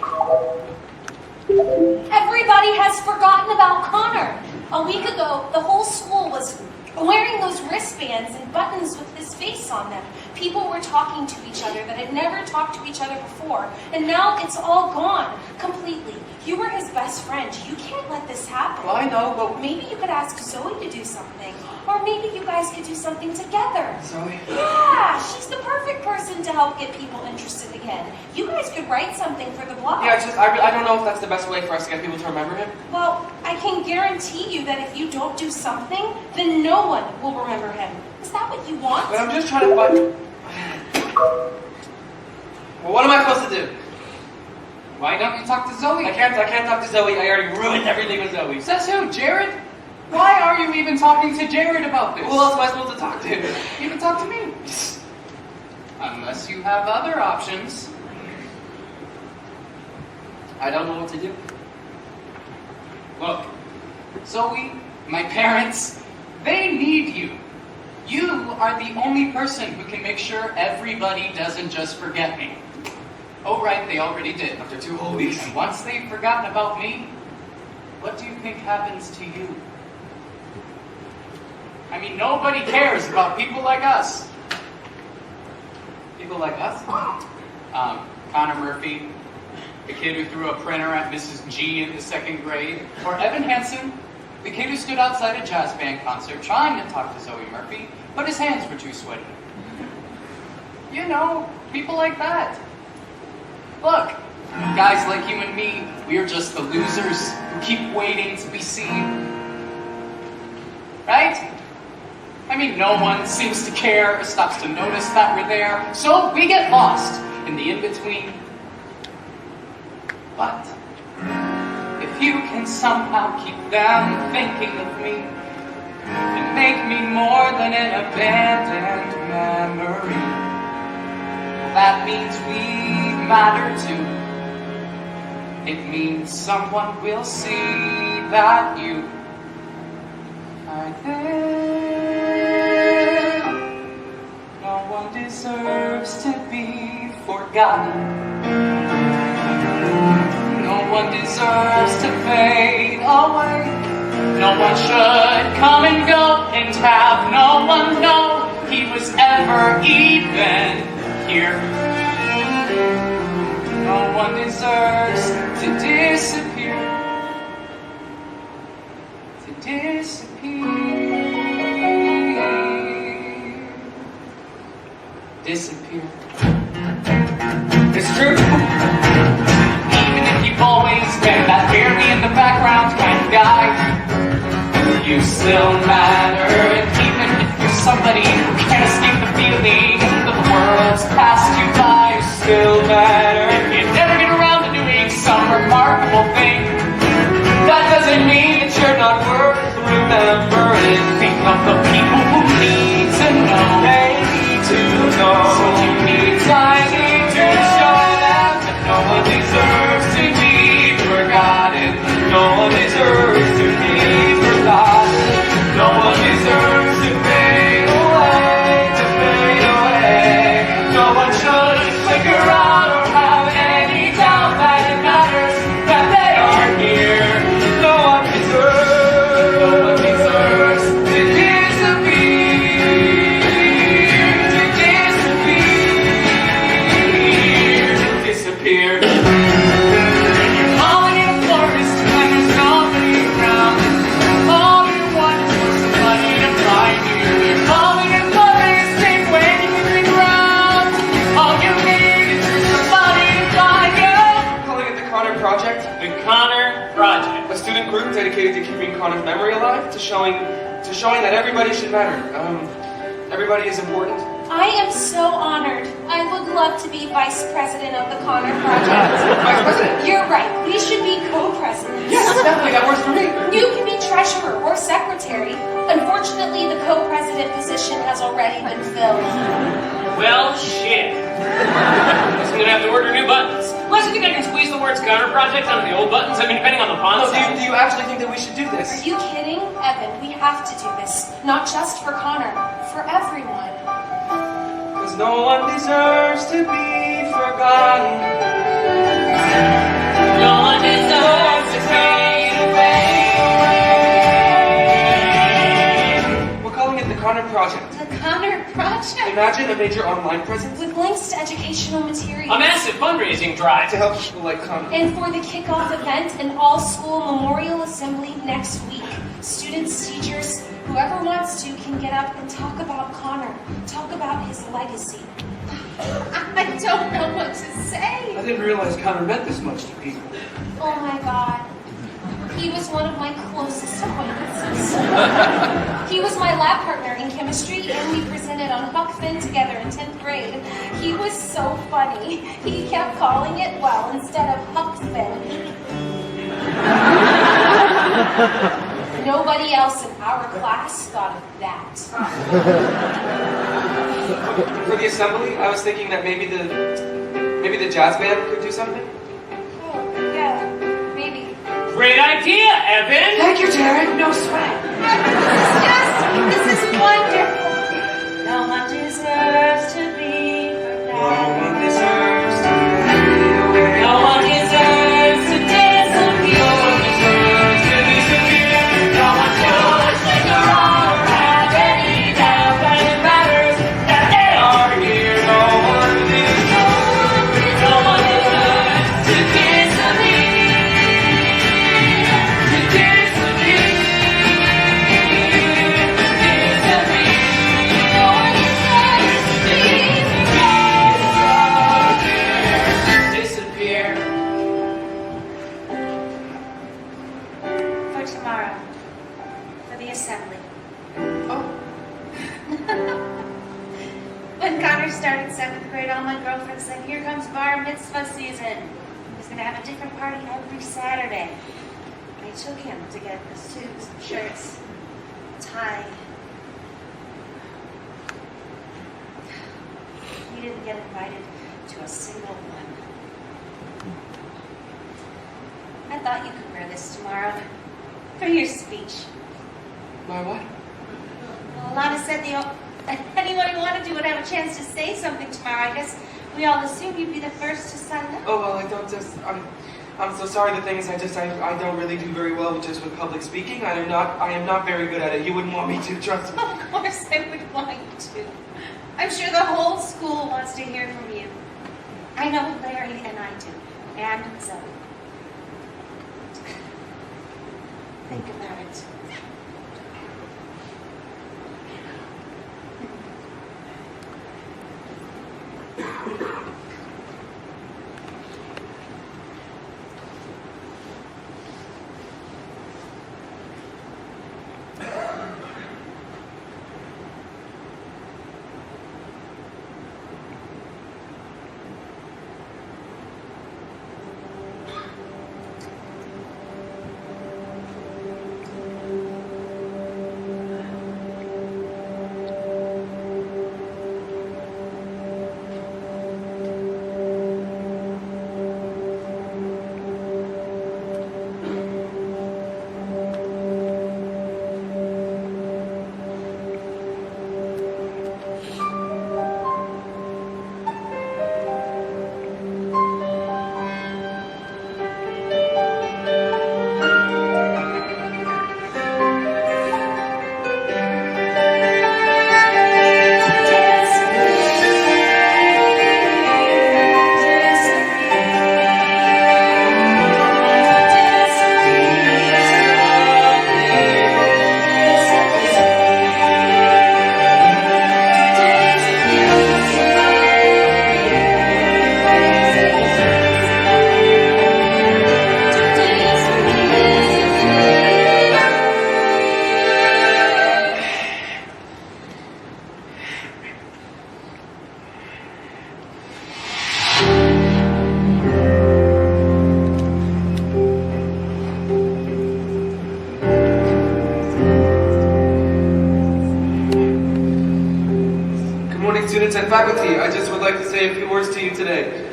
Everybody has forgotten about Connor. A week ago, the whole school was wearing those wristbands and buttons with his face on them. People were talking to each other that had never talked to each other before. And now it's all gone, completely. You were his best friend. You can't let this happen. Well, I know, but... Maybe you could ask Zoe to do something. Or maybe you guys could do something together. Zoe? Yeah, she's the perfect person to help get people interested again. You guys could write something for the blog. Yeah, I don't know if that's the best way for us to get people to remember him. Well, I can guarantee you that if you don't do something, then no one will remember him. Is that what you want? But I'm just trying to find... Well, what am I supposed to do? Why don't you talk to Zoe? I can't talk to Zoe. I already ruined everything with Zoe. Says who, Jared? Why are you even talking to Jared about this? Who else am I supposed to talk to? Even talk to me. Unless you have other options. I don't know what to do. Look, Zoe, my parents, they need you. You are the only person who can make sure everybody doesn't just forget me. Oh right, they already did. After 2 whole weeks. And once they've forgotten about me, what do you think happens to you? I mean, nobody cares about people like us. People like us? Connor Murphy, the kid who threw a printer at Mrs. G in the 2nd grade, or Evan Hansen, the kid who stood outside a jazz band concert trying to talk to Zoe Murphy, but his hands were too sweaty. You know, people like that. Look, guys like you and me, we are just the losers who keep waiting to be seen. Right? I mean, no one seems to care or stops to notice that we're there, so we get lost in the in-between. But if you can somehow keep them thinking of me and make me more than an abandoned memory, well, that means we matter too. It means someone will see that you are there. No one deserves to be forgotten. No one deserves to fade away. No one should come and go and have no one know he was ever even here. No one deserves to disappear. To disappear. Disappear. It's true. Even if you've always been that barely in the background kind of guy, you still matter. And even if you're somebody who can't escape the feeling that the world's passed you by, you still matter. If you never get around to doing some remarkable thing, that doesn't mean that you're not worth remembering. Think of the people who need to know. They need to know. So you need time to show them that no one deserves to be forgotten. No one deserves to be forgotten. No one a student group dedicated to keeping Connor's memory alive, to showing that everybody should matter. Everybody is important. I am so honored. I would love to be vice president of the Connor Project. Vice president? You're right. We should be co-presidents. Yes, definitely. That works for me. You can be treasurer or secretary. Unfortunately, the co-president position has already been filled. Well, shit. Guess I'm gonna have to order new buttons. Unless you think I can squeeze the words Connor Project onto the old buttons. I mean, depending on the font No, size. do you actually think that we should do Are this? you kidding? Evan, we have to do this. Not just for Connor, for everyone. Because no one deserves to be forgotten. No one deserves to fade away. We're calling it the Connor Project. The Connor Project? Imagine a major online presence With links to educational materials. A massive fundraising drive. to help people like Connor. And for the kickoff event and all-school memorial assembly next week. Students, teachers, whoever wants to can get up and talk about Connor. Talk about his legacy. I don't know what to say. I didn't realize Connor meant this much to people. Oh my God. He was one of my closest acquaintances. He was my lab partner in chemistry, and we presented on Huck Finn together in 10th grade. He was so funny. He kept calling it, well, instead of Huck Finn. Nobody else in our class thought of that. For the assembly, I was thinking that maybe the jazz band could do something. Oh, yeah, maybe. Great idea, Evan. Thank you, Jared. No sweat. This is wonderful. No one deserves to be No forgotten. one deserves to fade away. No one deserves to disappear. No one deserves to disappear. No one should stick around or have any doubt that it matters that they are here. No one deserves to disappear. To disappear. No one deserves to be Disappear. For tomorrow. For the assembly. When Connor started 7th grade, all my girlfriends said, here comes bar mitzvah season. He's going to have a different party every Saturday. They took him to get the suits, shirts, tie. He didn't get invited to a single one. I thought you could wear this tomorrow for your speech. My what? Well, Alana said anyone who wanted to would have a chance to say something tomorrow. I guess we all assumed you'd be the first to sign up. Oh, well, I'm so sorry. The thing is, I don't really do very well just with public speaking. I am not very good at it. You wouldn't want me to, trust me. Of course I would want you to. I'm sure the whole school wants to hear from you. I know Larry and I do. And Zoe. Think about it. faculty, I just would like to say a few words to you today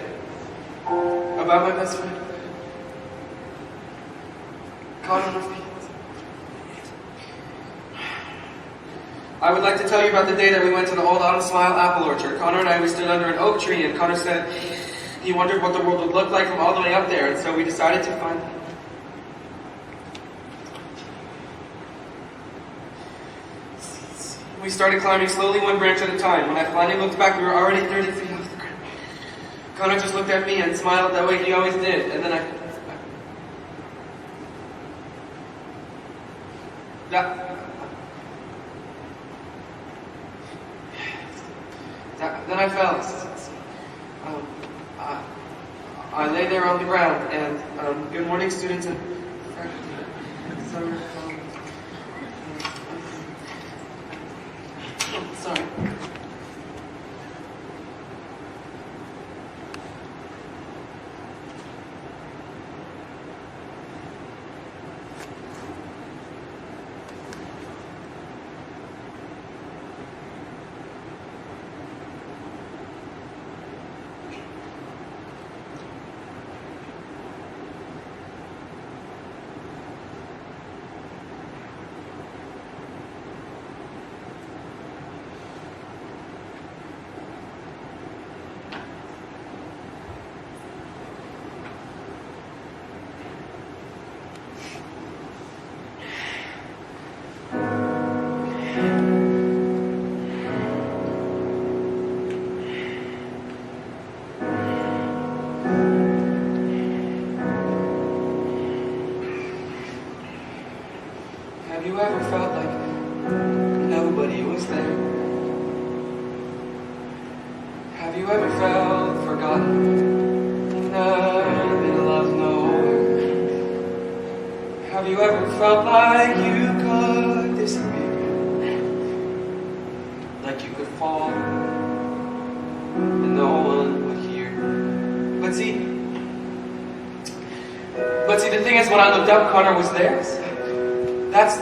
about my best friend, Connor Murphy. I would like to tell you about the day that we went to the old Autumn Smile apple orchard. Connor and I, we stood under an oak tree, and Connor said he wondered what the world would look like from all the way up there, and so we decided to find him. We started climbing slowly, one branch at a time. When I finally looked back, we were already 30 feet off the ground. Connor just looked at me and smiled that way he always did, and then Then I fell. I lay there on the ground, and good morning, students and faculty. Sorry. Have you ever felt like nobody was there? Have you ever felt forgotten in the middle of nowhere? Have you ever felt like you could disappear? Like you could fall and no one would hear? But see, the thing is, when I looked up, Connor was there. That's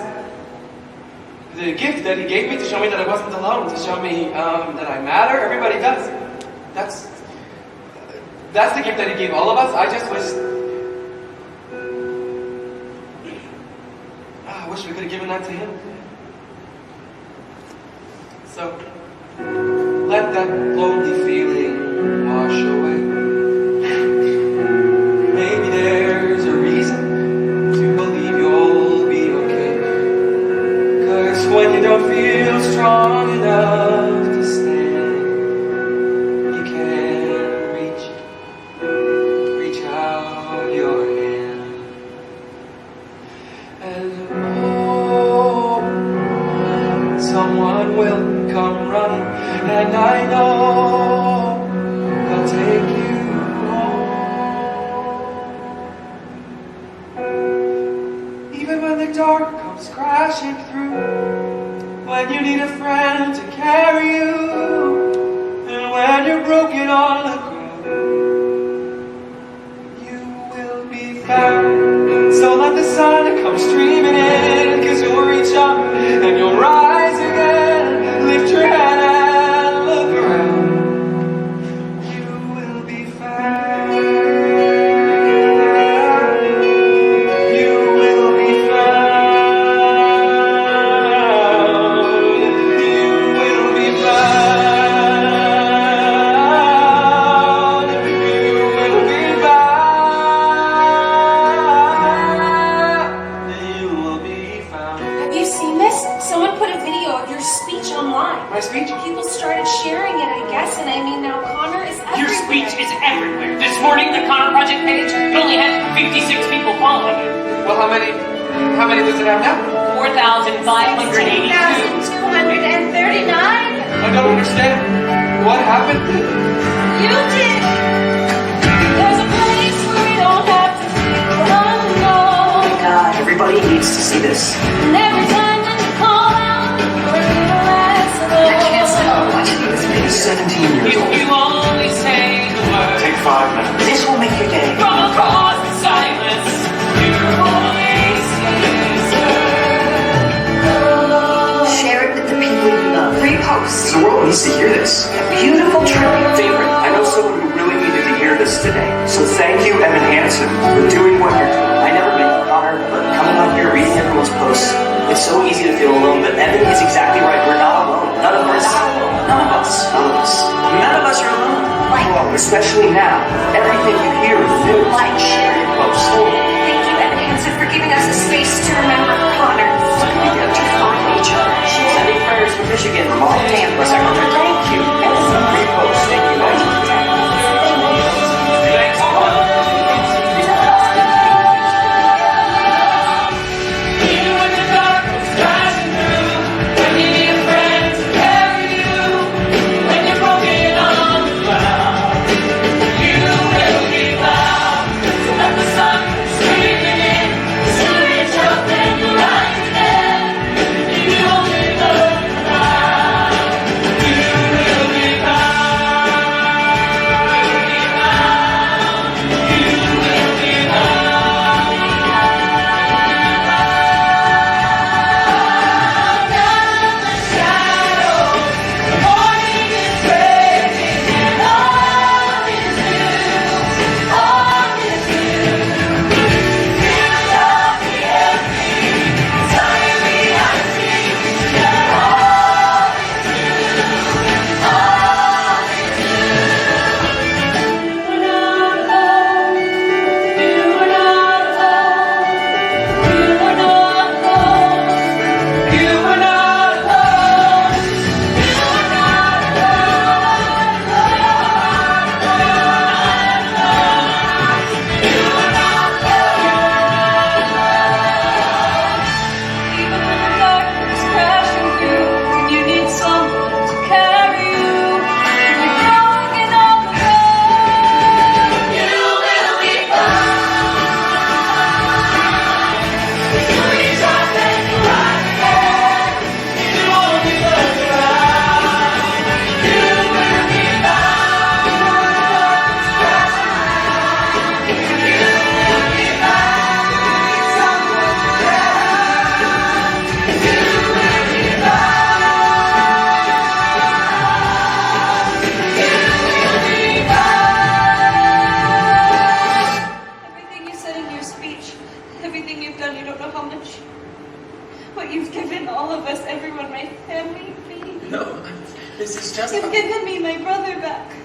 the gift that he gave me to show me that I wasn't alone, to show me that I matter. Everybody does. That's the gift that he gave all of us. I just wish we could have given that to him. So, let that lonely feeling wash away. Maybe there's a reason to believe you'll be okay. 'Cause when you don't feel strong enough to stand, you can reach out your hand. And someone will come running, and I know they'll take you home. Even when the dark comes crashing through, when you need a friend to carry you, and when you're broken on the ground, you will be found. So let the sun come streaming in, 'cause you'll reach up and you'll rise again. Lift your head and look around. You will be found. You will be found. You will be found. You will be found. You will be found. Have you seen this? Someone put a video of your speech online. My speech? People started sharing it, I guess, and I mean, now Connor is everywhere. Your speech is everywhere. This morning, the Connor Project page only had 56 people following it. Well, how many does it have now? 4,582. 16,239? I don't understand. What happened? You did! There's a place where we don't have to feel alone. God, everybody needs to see this. And every time that you call out, you're a little less alone. I can't stop watching this video. 17 years If old. you only say the word Take 5 minutes. This will make your day. from across the silence, your voice is heard. Share it with the people you love. Repost. The world needs to hear this. A beautiful I never met you, Connor, but coming up here, reading everyone's posts, it's so easy to feel alone, but Evan is exactly right. We're not alone. None of us. None of us. None of us. None of us are alone. Well, especially now. Everything you hear is new. Like, share your post. Thank you, Evan Hansen, for giving us a space to remember Connor. We get to find each other. Sending prayers from Michigan, from all Tampa, Sacramento. Thank you. Repost. Thank you, guys. You've given me my brother back.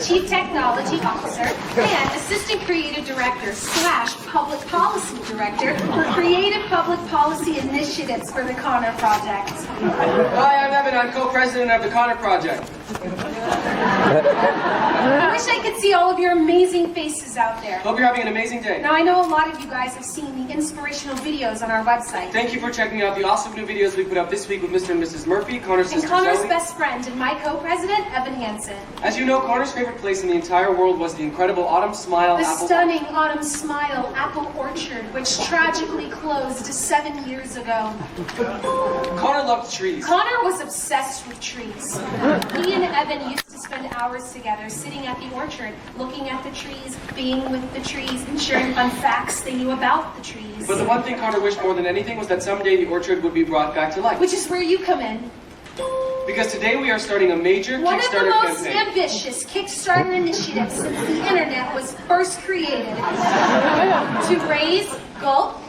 Chief Technology Officer, and Assistant Creative Director / Public Policy Director for Creative Public Policy Initiatives for the Connor Project. Hi, I'm Evan. I'm co-president of the Connor Project. I wish I could see all of your amazing faces out there. Hope you're having an amazing day. Now, I know a lot of you guys have seen the inspirational videos on our website. Thank you for checking out the awesome new videos we put up this week with Mr. and Mrs. Murphy, Connor's sister Connor's Zoe. best friend and my co-president, Evan Hansen. As you know, Connor's favorite place in the entire world was the incredible Autumn Smile The apple. stunning Autumn Smile apple orchard, which tragically closed 7 years ago. Connor loved trees. Connor was obsessed with trees. He and Evan used to spend hours together sitting at the orchard, looking at the trees, being with the trees, and sharing fun facts they knew about the trees. But the one thing Connor wished more than anything was that someday the orchard would be brought back to life. Which is where you come in. Because today we are starting a major One of the Kickstarter most campaign. ambitious Kickstarter initiatives since the internet was first created. To raise, gulp,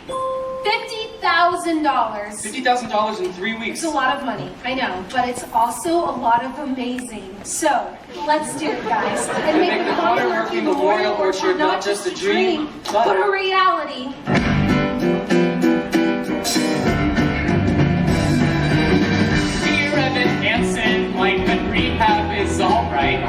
$50,000. $50,000 in 3 weeks. It's a lot of money, I know, but it's also a lot of amazing. So, let's do it, guys. And make the Connor Murphy Memorial Orchard not just a dream, but a reality. Dear Evan Hansen, like when rehab is alright.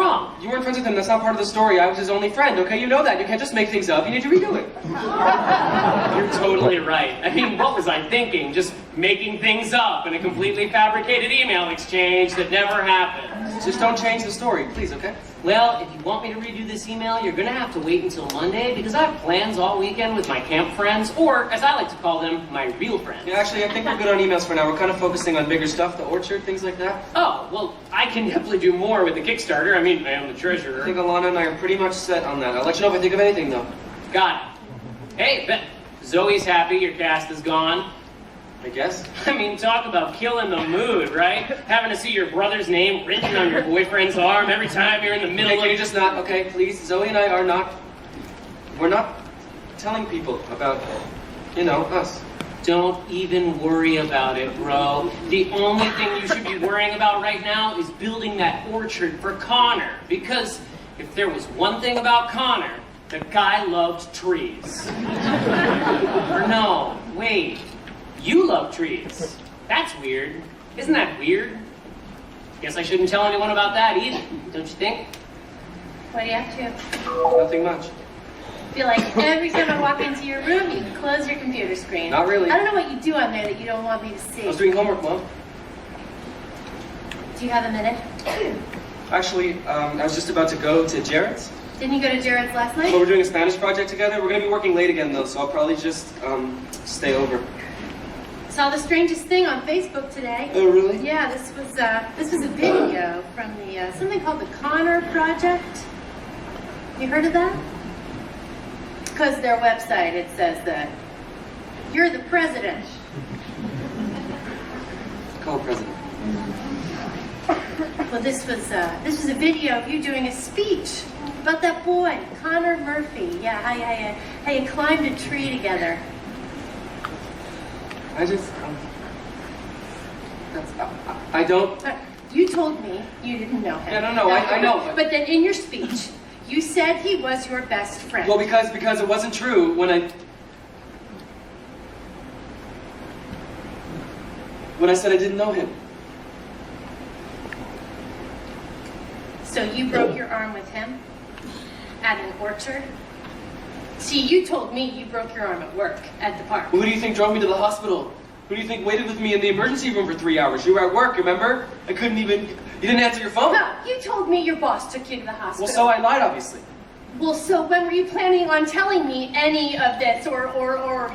wrong? You weren't friends with him, that's not part of the story. I was his only friend, okay? You know that. You can't just make things up. You need to redo it. You're totally right. I mean, what was I thinking? Just making things up in a completely fabricated email exchange that never happened. Just don't change the story, please, okay? Well, if you want me to redo this email, you're gonna have to wait until Monday because I have plans all weekend with my camp friends, or as I like to call them, my real friends. Yeah, actually, I think we're good on emails for now. We're kind of focusing on bigger stuff, the orchard, things like that. Oh, well, I can definitely do more with the Kickstarter. I mean, I am the I treasurer. think Alana and I are pretty much set on that. I'll let you know if I think of anything, though. Got it. Hey, Zoe's happy your cast is gone. I guess. I mean, talk about killing the mood, right? Having to see your brother's name written on your boyfriend's arm every time you're in the middle Hey, of... can you just not, okay, please? Zoe and I are not... We're not telling people about, you know, us. Don't even worry about it, bro. The only thing you should be worrying about right now is building that orchard for Connor. Because if there was one thing about Connor, the guy loved trees. Or no, wait. You love trees. That's weird. Isn't that weird? Guess I shouldn't tell anyone about that either, don't you think? What do you have to? Nothing much. I feel like every time I walk into your room, you close your computer screen. Not really. I don't know what you do on there that you don't want me to see. I was doing homework, Mom. Do you have a minute? Actually, I was just about to go to Jared's. Didn't you go to Jared's last night? But we're doing a Spanish project together. We're going to be working late again, though, so I'll probably just stay over. Saw the strangest thing on Facebook today. Oh, really? Yeah, this was a video from the something called the Connor Project. You heard of that? Because their website, it says that you're the president. Call president. Well, this was a video of you doing a speech about that boy, Connor Murphy. Yeah, how you climbed a tree together. I just, I don't... You told me you didn't know him. Yeah, no, I know. But then in your speech, you said he was your best friend. Well, because it wasn't true when I said I didn't know him. So you broke your arm with him at an orchard? See, you told me you broke your arm at work at the park. Well, who do you think drove me to the hospital? Who do you think waited with me in the emergency room for 3 hours? You were at work, remember? I couldn't even... You didn't answer your phone. No, you told me your boss took you to the hospital. Well, so I lied, obviously. Well, so when were you planning on telling me any of this, or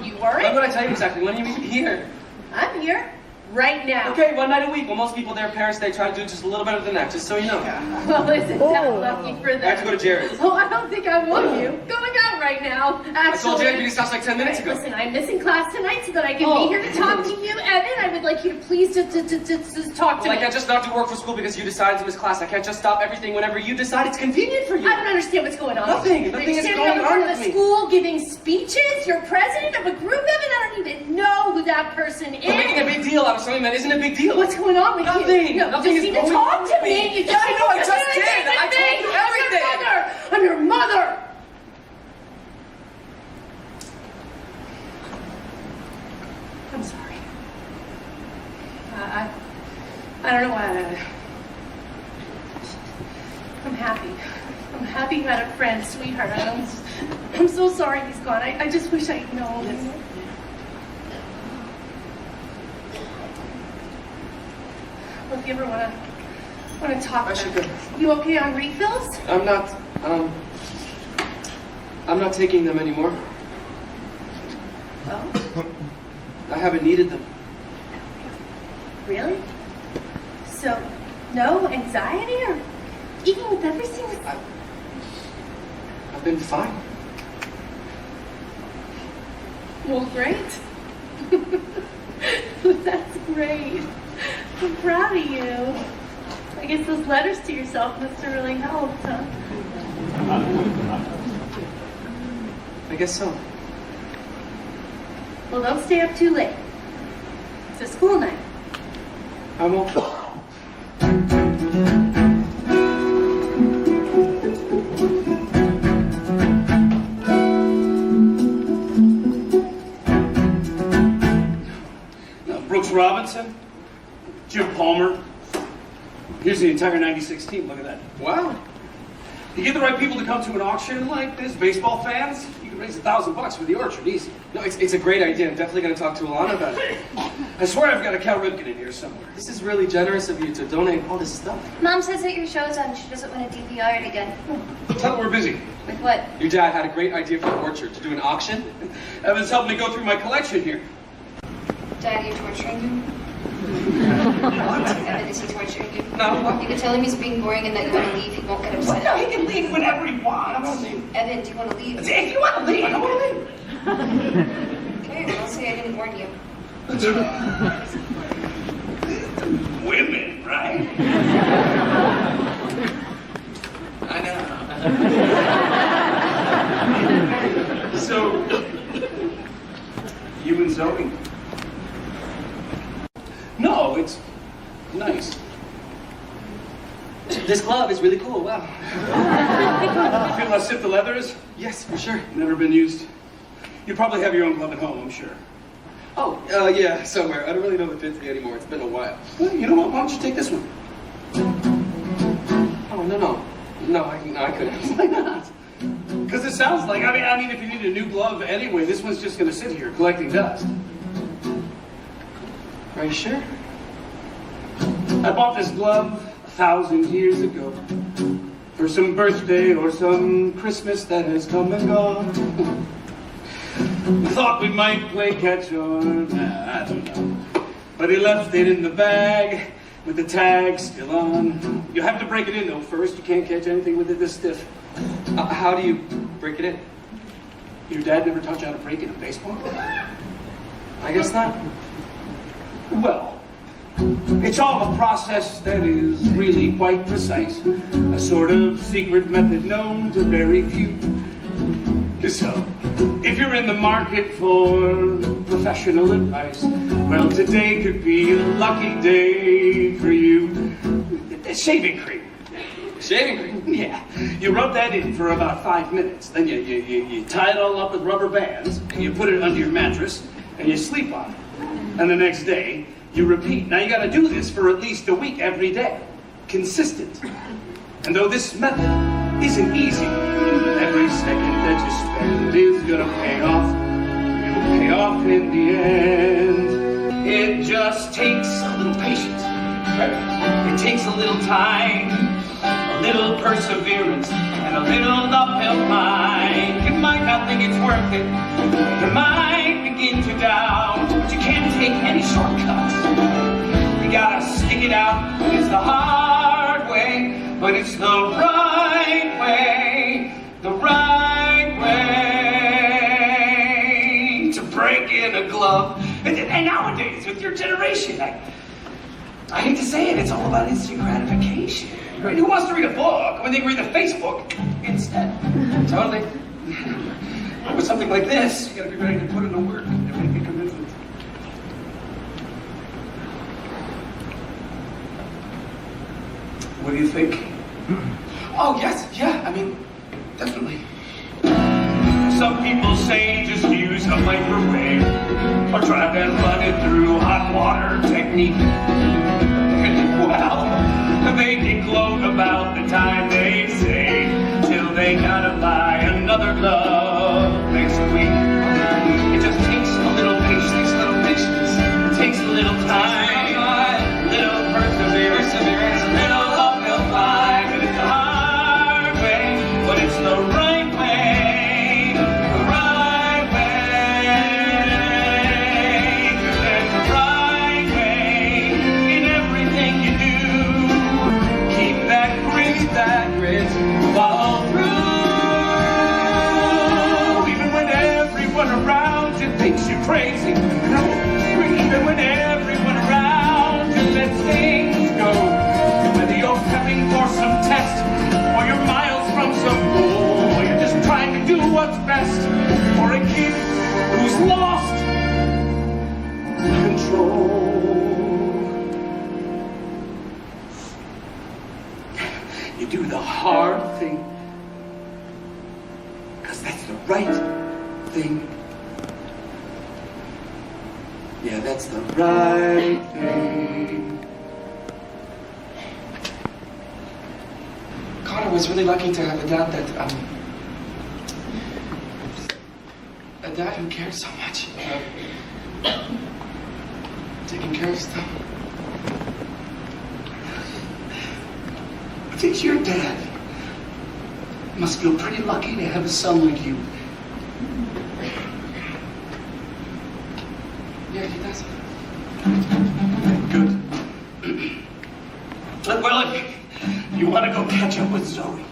you weren't? When would I tell you exactly? When are you even here? I'm here. Right now. Okay, one night a week. Well, most people, their parents, they try to do just a little better than that, just so you know. Well, isn't that lucky for them? I have to go to Jared's. Oh, I don't think I want you going out right now, actually. I told Jared to be his house like 10 minutes ago. Listen, I'm missing class tonight so that I can be here to talk to you. Evan, I would like you to please just talk to me. I can't just not do work for school because you decided to miss class. I can't just stop everything whenever you decide it's convenient for you. I don't understand what's going on. Nothing is You're standing going up in front on of with the me. school giving speeches? You're president of a group, Evan? I don't even know who that person is. You're making a big deal out of something that isn't a big deal. What's going on with Nothing. you? No, Nothing just is need to going talk on to with me. me. You Yes, I know, I just did. I told you everything. I'm your mother. I'm sorry. I don't know why. I'm happy. I'm happy you had a friend, sweetheart. I'm so sorry he's gone. I just wish I'd known. Well, if you ever want to talk, I should go. You okay on refills? I'm not taking them anymore. Oh, I haven't needed them. really? So, no anxiety, or even with everything? I've been fine. Well, great. That's great. I'm proud of you. I guess those letters to yourself must have really helped, huh? I guess so. Well, don't stay up too late. It's a school night. I won't. Brooks Robinson, Jim Palmer. Here's the entire '96 team. Look at that. Wow. You get the right people to come to an auction like this, baseball fans, you can raise $1,000 for the orchard, easy. No, it's a great idea. I'm definitely going to talk to Alana about it. I swear I've got a Cal Ripken in here somewhere. This is really generous of you to donate all this stuff. Mom says that your show's on. She doesn't want to DVR it again. Tell them we're busy. With what? Your dad had a great idea for the orchard, to do an auction. Evan's helping me go through my collection here. Dad, you're torturing him? Evan, is he torturing you? No. You can tell him he's being boring and that you want to leave. He won't get upset. No, he can leave whenever he wants. Evan, do you want to leave? If you want to leave, I don't want to leave. Okay, well, I'll say I didn't warn you. Women, right? I know. So, you and Zoe? No, it's nice. This glove is really cool, wow. Feel how stiff the leather is? Yes, for sure. Never been used. You probably have your own glove at home, I'm sure. Oh, yeah, somewhere. I don't really know if it fits me anymore. It's been a while. Well, you know what? Why don't you take this one? Oh, no. No, I couldn't. Why not? Because it sounds like, I mean, if you need a new glove anyway, this one's just going to sit here collecting dust. Are you sure? I bought this glove 1,000 years ago for some birthday or some Christmas that has come and gone. Thought we might play catch or I don't know. But he left it in the bag with the tag still on. You have to break it in though first. You can't catch anything with it this stiff. How do you break it in? Your dad never taught you how to break in a baseball? I guess not. Well, it's all a process that is really quite precise. A sort of secret method known to very few. So, if you're in the market for professional advice, well, today could be a lucky day for you. Shaving cream. Shaving cream? Yeah. You rub that in for about 5 minutes. Then you tie it all up with rubber bands, and you put it under your mattress, and you sleep on it. And the next day, you repeat. Now you gotta do this for at least a week every day. Consistent. And though this method isn't easy, every second that you spend is gonna pay off. It'll pay off in the end. It just takes a little patience. Right? It takes a little time, a little perseverance, and a little uphill climb. You might not think it's worth it. You might begin to doubt, but you can't take any shortcuts. You gotta stick it out. It's the hard way, but it's the right way. The right way to break in a glove. And nowadays, with your generation, I hate to say it, it's all about instant gratification. Right? Who wants to read a book when they can read the Facebook instead? Totally. But with something like this, you gotta be ready to put in the work and make a commitment. What do you think? Oh, yes, yeah, I mean, definitely. Some people say just use a microwave or try and run it through hot water technique. Well, they can gloat about the time they save till they gotta buy another glove next week. It just takes a little patience, it takes a little time, little perseverance, a little uphill climb. And it's a hard way, but it's the right way, the right way. There's the right way in everything you do. Keep that grit, follow through. Even when everyone around you thinks you're crazy, even when everyone around you lets things go. Whether you're prepping for some test or you're miles from some goal, you're just trying to do what's best for a kid who's lost control. You do the hard thing because that's the right thing. Yeah, that's the right thing. Connor, was really lucky to have a dad who cared so much about taking care of stuff. I think your dad must feel pretty lucky to have a son like you. Yeah, he does. Good. Well, if you want to go catch up with Zoe.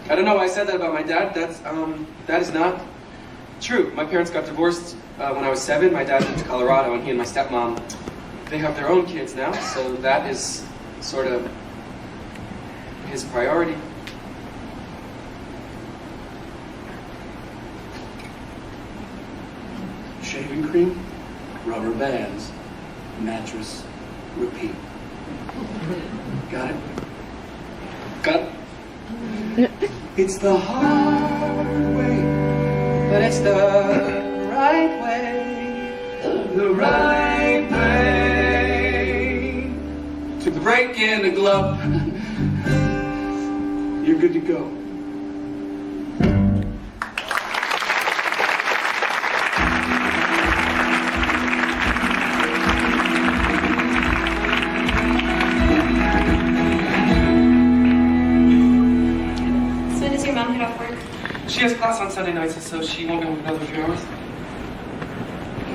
I don't know why I said that about my dad. That is not true. My parents got divorced when I was 7. My dad moved to Colorado, and he and my stepmom, they have their own kids now, so that is sort of his priority. Shaving cream, rubber bands, mattress, repeat. Got it? Got it? It's the hard way, But it's the right way, the right way to break in a glove. You're good to go. She has class on Sunday nights, so she won't be home for another few hours. You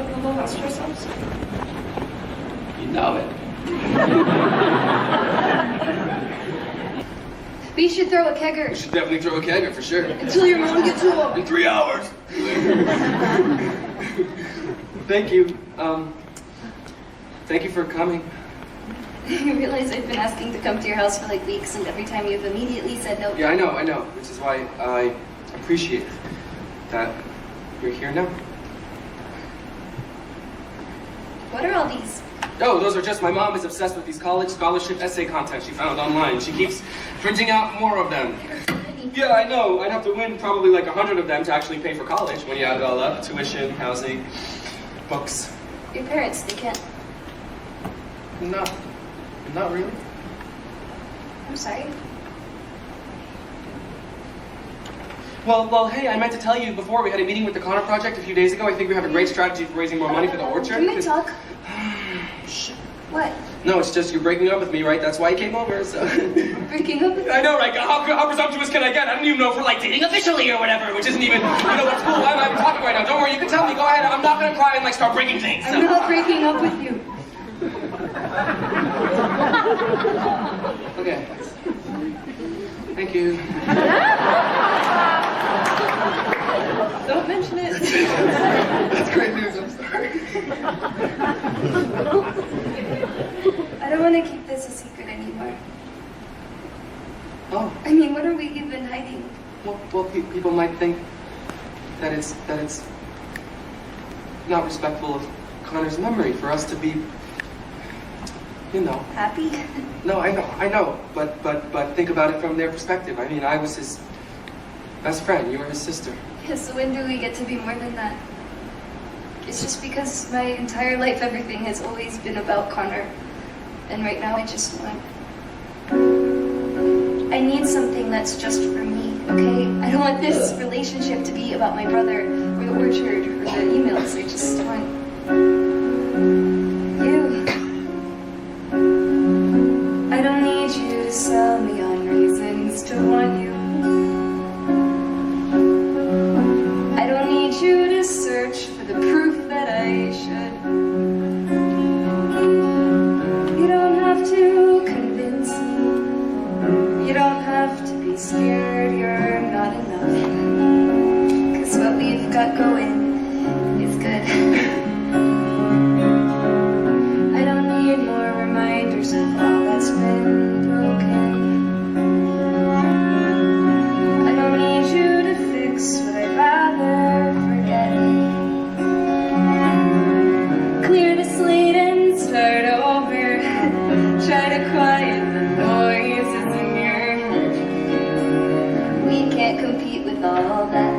have the whole house to ourselves? You know it. We should throw a kegger We should definitely throw a kegger for sure. until your mom gets home. In 3 hours. Thank you. Thank you for coming. You realize I've been asking to come to your house for like weeks, and every time you've immediately said no. Yeah, I know, which is why I appreciate that you're here now. What are all these? Oh, those are just, my mom is obsessed with these college scholarship essay contests she found online. She keeps printing out more of them. Yeah, I know. I'd have to win probably like 100 of them to actually pay for college when you add it all up. Tuition, housing, books. Your parents, they can't. Not really. I'm sorry. Well, hey, I meant to tell you before, we had a meeting with the Connor Project a few days ago. I think we have a great strategy for raising more money for the orchard. Can we talk? Shh. What? No, it's just you're breaking up with me, right? That's why you came over, so... Breaking up with I know, right? How presumptuous can I get? I don't even know if we're like dating officially or whatever, which isn't even, what's cool. I'm talking right now. Don't worry, you can tell me. Go ahead. I'm not gonna cry and like start breaking things. I'm not breaking up with you. Okay. Thank you. Don't mention it. That's great news. I'm sorry. I don't want to keep this a secret anymore. Oh. I mean, what are we even hiding? Well, people might think that it's not respectful of Connor's memory for us to be, Happy? No, I know, but think about it from their perspective. I mean, I was his best friend. You were his sister. Yeah, so when do we get to be more than that? It's just because my entire life, everything has always been about Connor. And right now I just want... I need something that's just for me, okay? I don't want this relationship to be about my brother or the orchard or the emails. I just want... you. I don't need you to sell me on reasons to want you. I don't need you to search for the proof that I should. You don't have to convince me. You don't have to be scared you're not enough. 'Cause what we've got going is good. I don't need more reminders of all that's been broken. I don't need you to fix what I'd rather forget. Clear the slate and start over. Try to quiet the noises in your head. We can't compete with all that.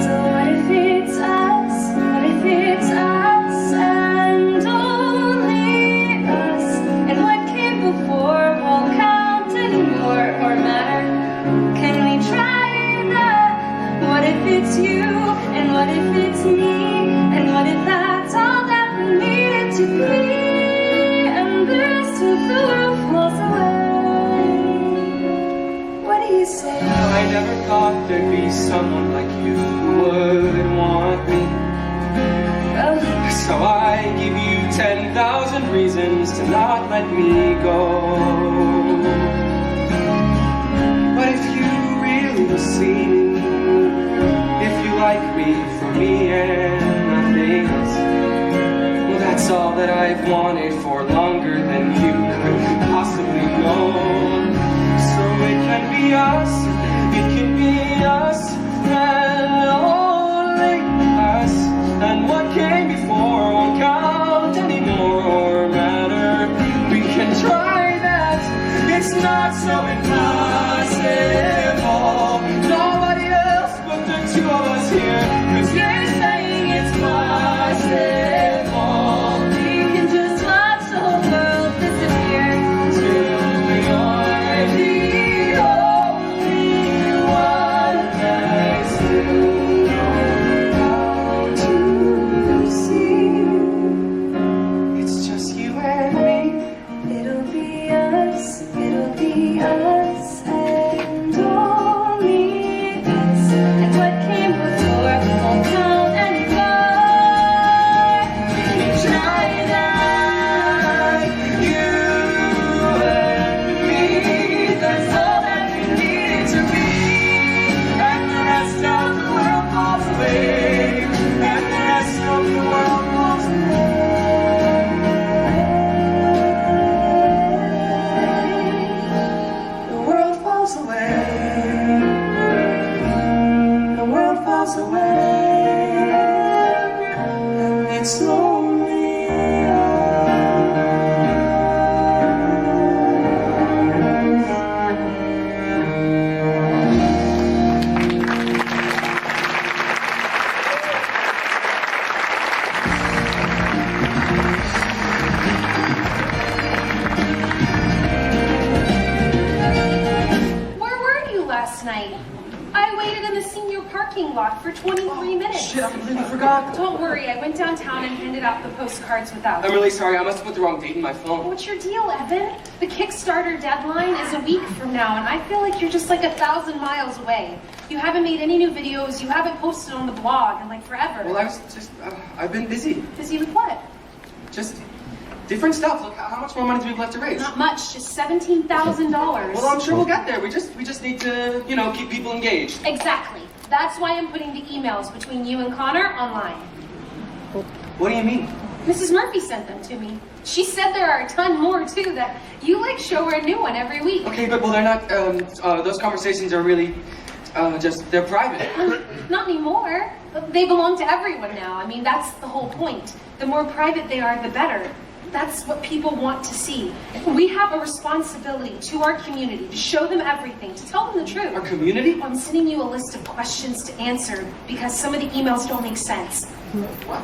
So what if it's us? What if it's us? 1,000 reasons to not let me go. But if you really see me, if you like me for me and nothing else, well, that's all that I've wanted for longer than you could possibly know. So it can be us, and only us, and what came before won't count anymore or matter. We can try that, it's not so impossible. Nobody else but the two of us here, 'cause you're saying it's possible. We can just watch the whole world disappear till you're the only one that I still know how to see. It's just you and me. It'll be us, and only us. And what came before won't count anymore. We can try that, you and me. That's all that we need to be. And the rest of the world falls away. And the rest of the world falls away. The world falls away. The world falls away. It's lonely. Where were you last night? I waited in the senior parking lot for 23 minutes. Shit, I completely forgot. Don't worry, I went downtown and handed out the postcards without. I'm really sorry, I must have put the wrong date in my phone. What's your deal, Evan? The Kickstarter deadline is a week from now, and I feel like you're just like 1,000 miles away. You haven't made any new videos, you haven't posted on the blog in like forever. Well, I was just, I've been busy. Busy with what? Just different stuff. Look, how much more money do we have left to raise? Not much, just $17,000. Well, I'm sure we'll get there. We just need to, keep people engaged. Exactly. That's why I'm putting the emails between you and Connor online. What do you mean? Mrs. Murphy sent them to me. She said there are a ton more too, that you like show her a new one every week. Okay, but they're not, those conversations are really, they're private. Not anymore. They belong to everyone now. I mean, that's the whole point. The more private they are, the better. That's what people want to see. We have a responsibility to our community to show them everything, to tell them the truth. Our community? I'm sending you a list of questions to answer because some of the emails don't make sense. What?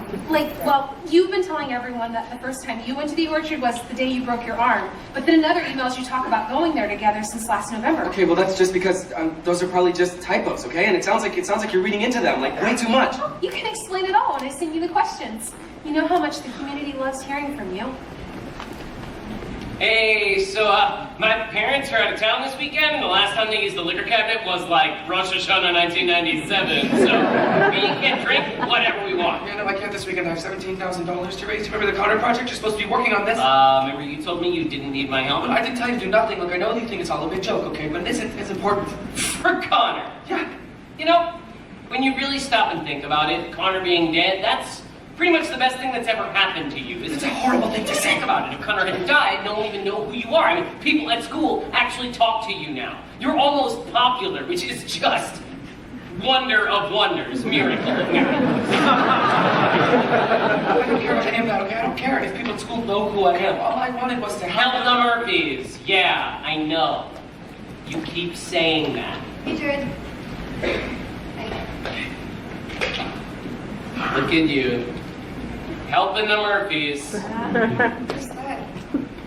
Well, you've been telling everyone that the first time you went to the orchard was the day you broke your arm. But then in other emails you talk about going there together since last November. Okay, well that's just because those are probably just typos, okay? And it sounds like you're reading into them, like way too much. You can explain it all when I send you the questions. You know how much the community loves hearing from you. Hey, so my parents are out of town this weekend, and the last time they used the liquor cabinet was like Rosh Hashanah 1997. So we can drink whatever we want. Yeah, no, I can't this weekend. I have $17,000 to raise. Remember the Connor project? You're supposed to be working on this. Remember you told me you didn't need my help? I didn't tell you to do nothing. Look, I know you think it's all a big joke, okay? But it isn't. It's important. For Connor. Yeah. You know, when you really stop and think about it, Connor being dead, that's pretty much the best thing that's ever happened to you. It's a horrible thing to say. Think about it. If Connor hadn't died, no one would even know who you are. I mean, people at school actually talk to you now. You're almost popular, which is just wonder of wonders, miracle of miracles. I don't care about any of that, okay? I don't care if people at school know who I am. All I wanted was to Help the Murphys. Yeah, I know. You keep saying that. Hey, Jared. Look at you. Helping the Murphys. What's that?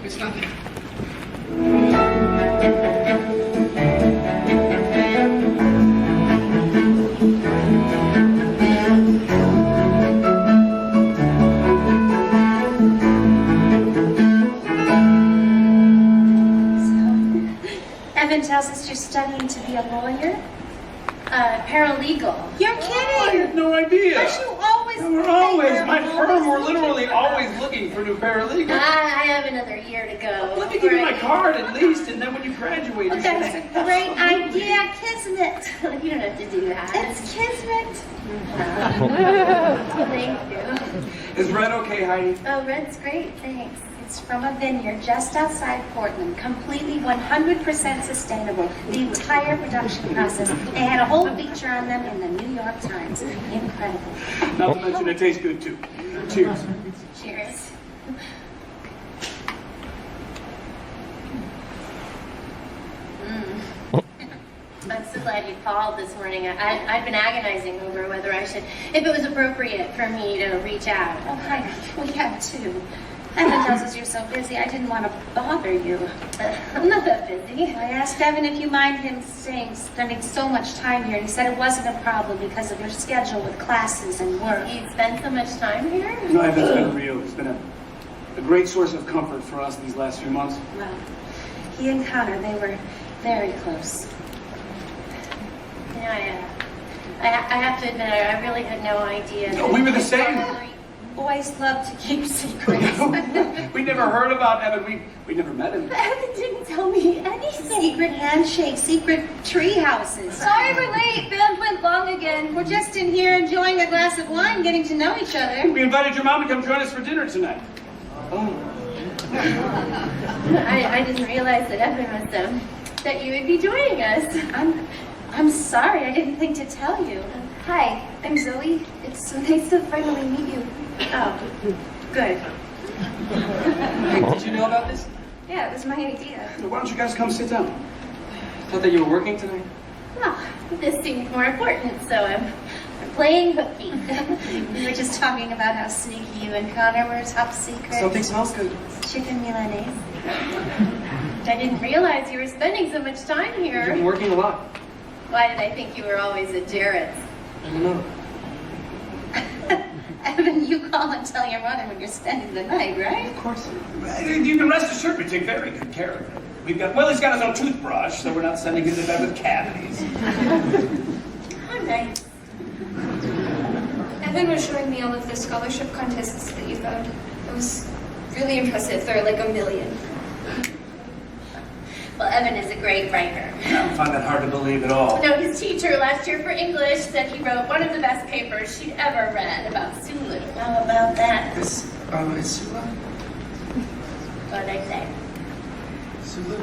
It's nothing. Evan tells us you're studying to be a lawyer? Paralegal. You're kidding! I had no idea. But you always always... My firm, we're literally always looking for new paralegals. I have another year to go. Let me give you my card at least, and then when you graduate... Oh, that's a great idea, Kismet. You don't have to do that. It's Kismet. Thank you. Is red okay, Heidi? Oh, red's great, thanks. It's from a vineyard just outside Portland, completely 100% sustainable. The entire production process. They had a whole feature on them in the New York Times. Incredible. Not to mention it tastes good too. Cheers. Cheers. I'm so glad you called this morning. I've been agonizing over whether I should, if it was appropriate for me to reach out. Oh, hi. We have too. Evan tells us you're so busy, I didn't want to bother you. I'm not that busy. I asked Evan if you mind him spending so much time here, and he said it wasn't a problem because of your schedule with classes and work. You spend so much time here? No, Evan's been real. It's been a great source of comfort for us these last few months. Well, he and Connor, they were very close. Yeah, I have to admit, I really had no idea. No, we were the same. Boys love to keep secrets. We never heard about Evan. We never met him. Evan didn't tell me anything. Secret handshakes, secret tree houses. Sorry we're late. Band went long again. We're just in here enjoying a glass of wine, getting to know each other. We invited your mom to come join us for dinner tonight. Oh. I didn't realize that Evan was that you would be joining us. I'm sorry, I didn't think to tell you. Hi, I'm Zoe. It's so nice to finally meet you. Oh, good. Hey, did you know about this? Yeah, it was my idea. Why don't you guys come sit down? I thought that you were working tonight. Well, this seemed more important, so I'm playing hooky. We were just talking about how sneaky you and Connor were, top secret. Something smells good. Chicken Milanese. I didn't realize you were spending so much time You've been here. working a lot. Why did I think you were always at Jared's? I don't know. Evan, you call and tell your mother when you're spending the night, right? Of course. You can rest assured we take very good care of him. He's got his own toothbrush, so we're not sending him to bed with cavities. Oh, nice. Evan was showing me all of the scholarship contests that you found. It was really impressive. There are like 1 million. Well, Evan is a great writer. I find that hard to believe at all. No, his teacher last year for English said he wrote one of the best papers she'd ever read about Sulu. How about that? Is Sula? What'd I say? Sula?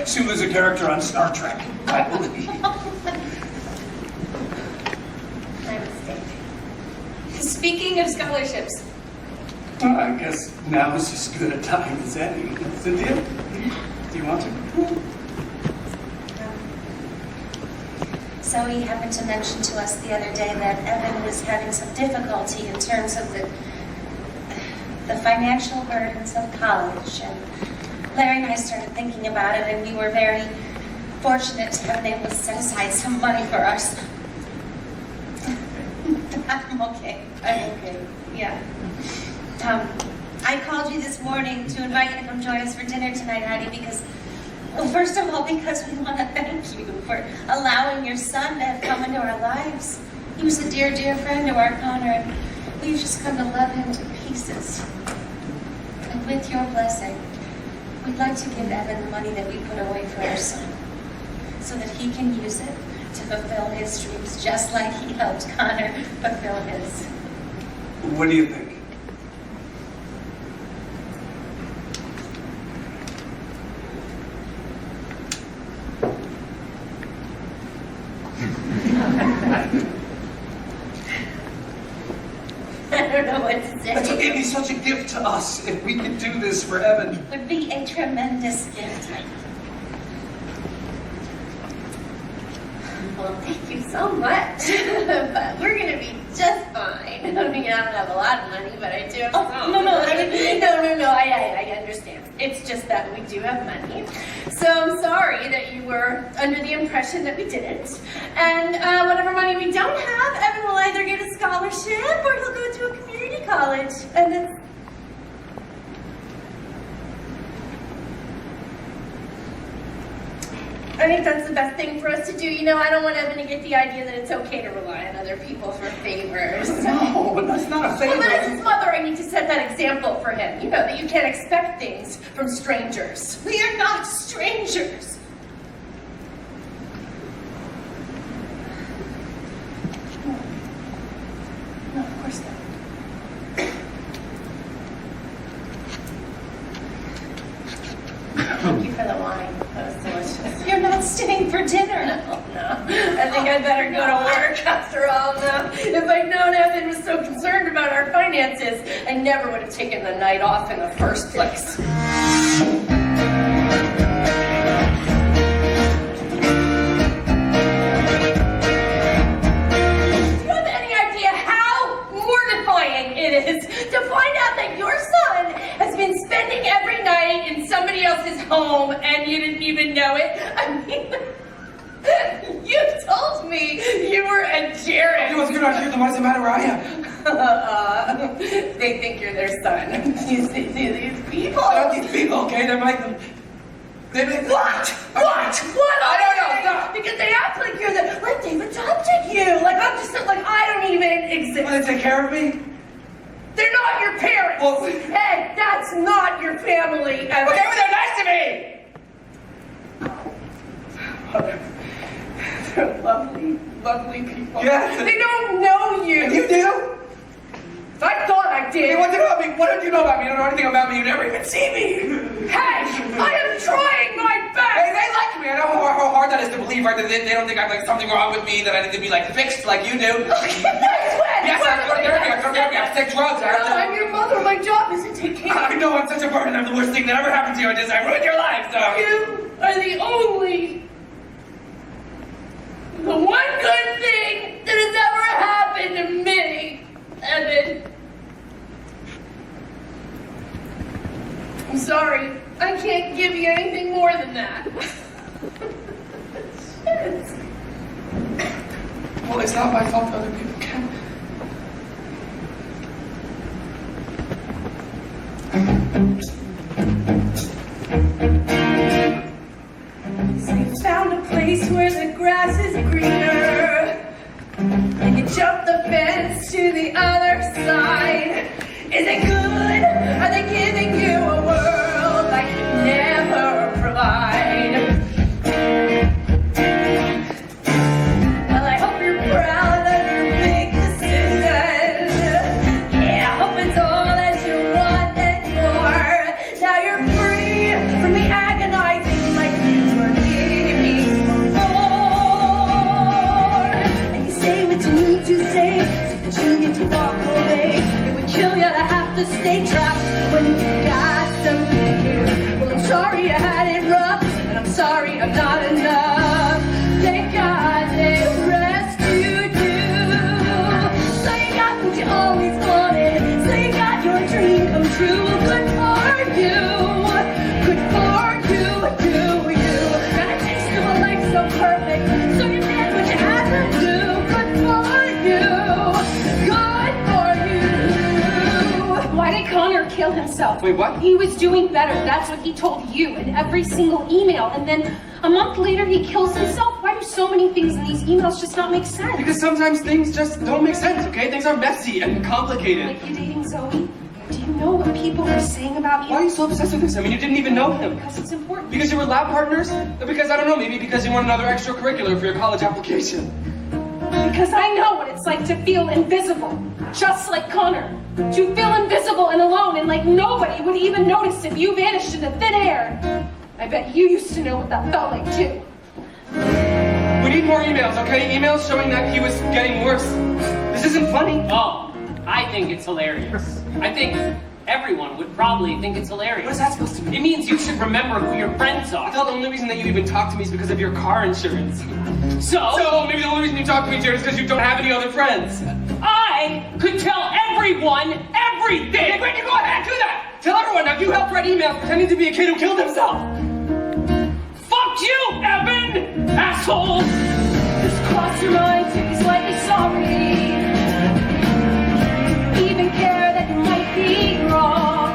Sula's a character on Star Trek, I believe. My mistake. Speaking of scholarships, Well, I guess now is as good a time as any. Cynthia, do you want to? Zoe happened to mention to us the other day that Evan was having some difficulty in terms of the financial burdens of college. And Larry and I started thinking about it, and we were very fortunate to have been able to set aside some money for us. I'm okay. Yeah. I called you this morning to invite you to come join us for dinner tonight, Heidi, because, well, first of all, because we want to thank you for allowing your son to have come into our lives. He was a dear, dear friend of our Connor, and we've just come to love him to pieces. And with your blessing, we'd like to give Evan the money that we put away for our son, so that he can use it to fulfill his dreams, just like he helped Connor fulfill his. What do you think? I don't know what to say. It would be such a gift to us if we could do this for Evan. It would be a tremendous gift. Well, thank you so much. But we're going to be just fine. I mean, I don't have a lot of money, but I do have some. No, I understand. It's just that we do have money. So I'm sorry that you were under the impression that we didn't. And whatever money we don't have, Evan will either get a scholarship or he'll go to a community college. And it's... I think that's the best thing for us to do. You know, I don't want Evan to get the idea that it's okay to rely on other people for favors. No, but that's not a favor. Well, but as his mother, I need to set that example for him. You know, that you can't expect things from strangers. We are not strangers. No, of course not. Thank you for the wine. That was delicious. You're not staying for dinner. No. I think I'd better go to work after all now. If I'd known Evan was so concerned about our finances, I never would have taken the night off in the first place. Do you have any idea how mortifying it is to find out that your son has been spending every night in somebody else's home and you didn't even know it? I mean, you told me you were a Jared. Hey, what's going on here? Then what's the matter where I am? They think you're their son. These people. Not these people, okay? They're like... They make... What? I don't know. Stop. Because they act like you're the... Like they've adopted you. Like I'm just... Like I don't even exist. Want to take care of me? They're not your parents. Well... Hey, that's not your family. Okay, but they're nice to me! They're lovely, lovely people. Yeah. They don't know you. You do? I thought I did. Hey, what do you know about me? What do you know about me? You don't know anything about me. You never even see me. Hey, I am trying my best. Hey, they like me. I know how hard that is to believe, right? That they don't think I've like something wrong with me, that I need to be like fixed like you do. Yes, I go to therapy. I have to take drugs. I'm your mother. My job is to take care of I know I'm such a burden. I'm the worst thing that ever happened to you. I ruined your life, so. you. Are the one good thing that has ever happened to me, Evan. I'm sorry. I can't give you anything more than that. Shit. Well, it's not my fault that other people can. So you found a place where the grass is greener, and you jump the fence to the other side. Is it good? Are they giving you a world I could never provide? Well, I hope you're proud of your big decision. Yeah, I hope it's all that you want and more. Now you're free from the agonizing like you were giving me before. And you say what you need to say so that you get to walk away. It would kill you to have to stay trapped when you got something new. Well, I'm sorry I had it rough, and I'm sorry I'm not enough. Thank God they rest you do. So you got what you always wanted. So you got your dream come true. Good for you. Good for you. Got a taste of a life so perfect. So you did what you had to do. Good for you. Good for you. Why did Connor kill himself? Wait, what? He was doing better. That's what he told you in every single email. And then a month later, he kills himself. Why do so many things in these emails just not make sense? Because sometimes things just don't make sense, okay? Things are messy and complicated. Like you dating Zoe? Do you know what people are saying about you? Why are you so obsessed with this? I mean, you didn't even know him. Because it's important. Because you were lab partners? Or because, I don't know, maybe because you want another extracurricular for your college application. Because I know what it's like to feel invisible. Just like Connor. To feel invisible and alone and like nobody would even notice if you vanished into thin air. I bet you used to know what that felt like too. We need more emails, okay? Emails showing that he was getting worse. This isn't funny. Oh, I think it's hilarious. I think everyone would probably think it's hilarious. What is that supposed to mean? It means you should remember who your friends I are. thought the only reason that you even talk to me is because of your car insurance. So Maybe the only reason you talk to me, Jared, is because you don't have any other friends. I could tell everyone everything. Okay, great, you go ahead, do that! Tell everyone, now you helped write emails pretending to be a kid who killed himself! Fuck you, Evan, asshole. Just cross your mind to be slightly sorry. Even care that you might be wrong.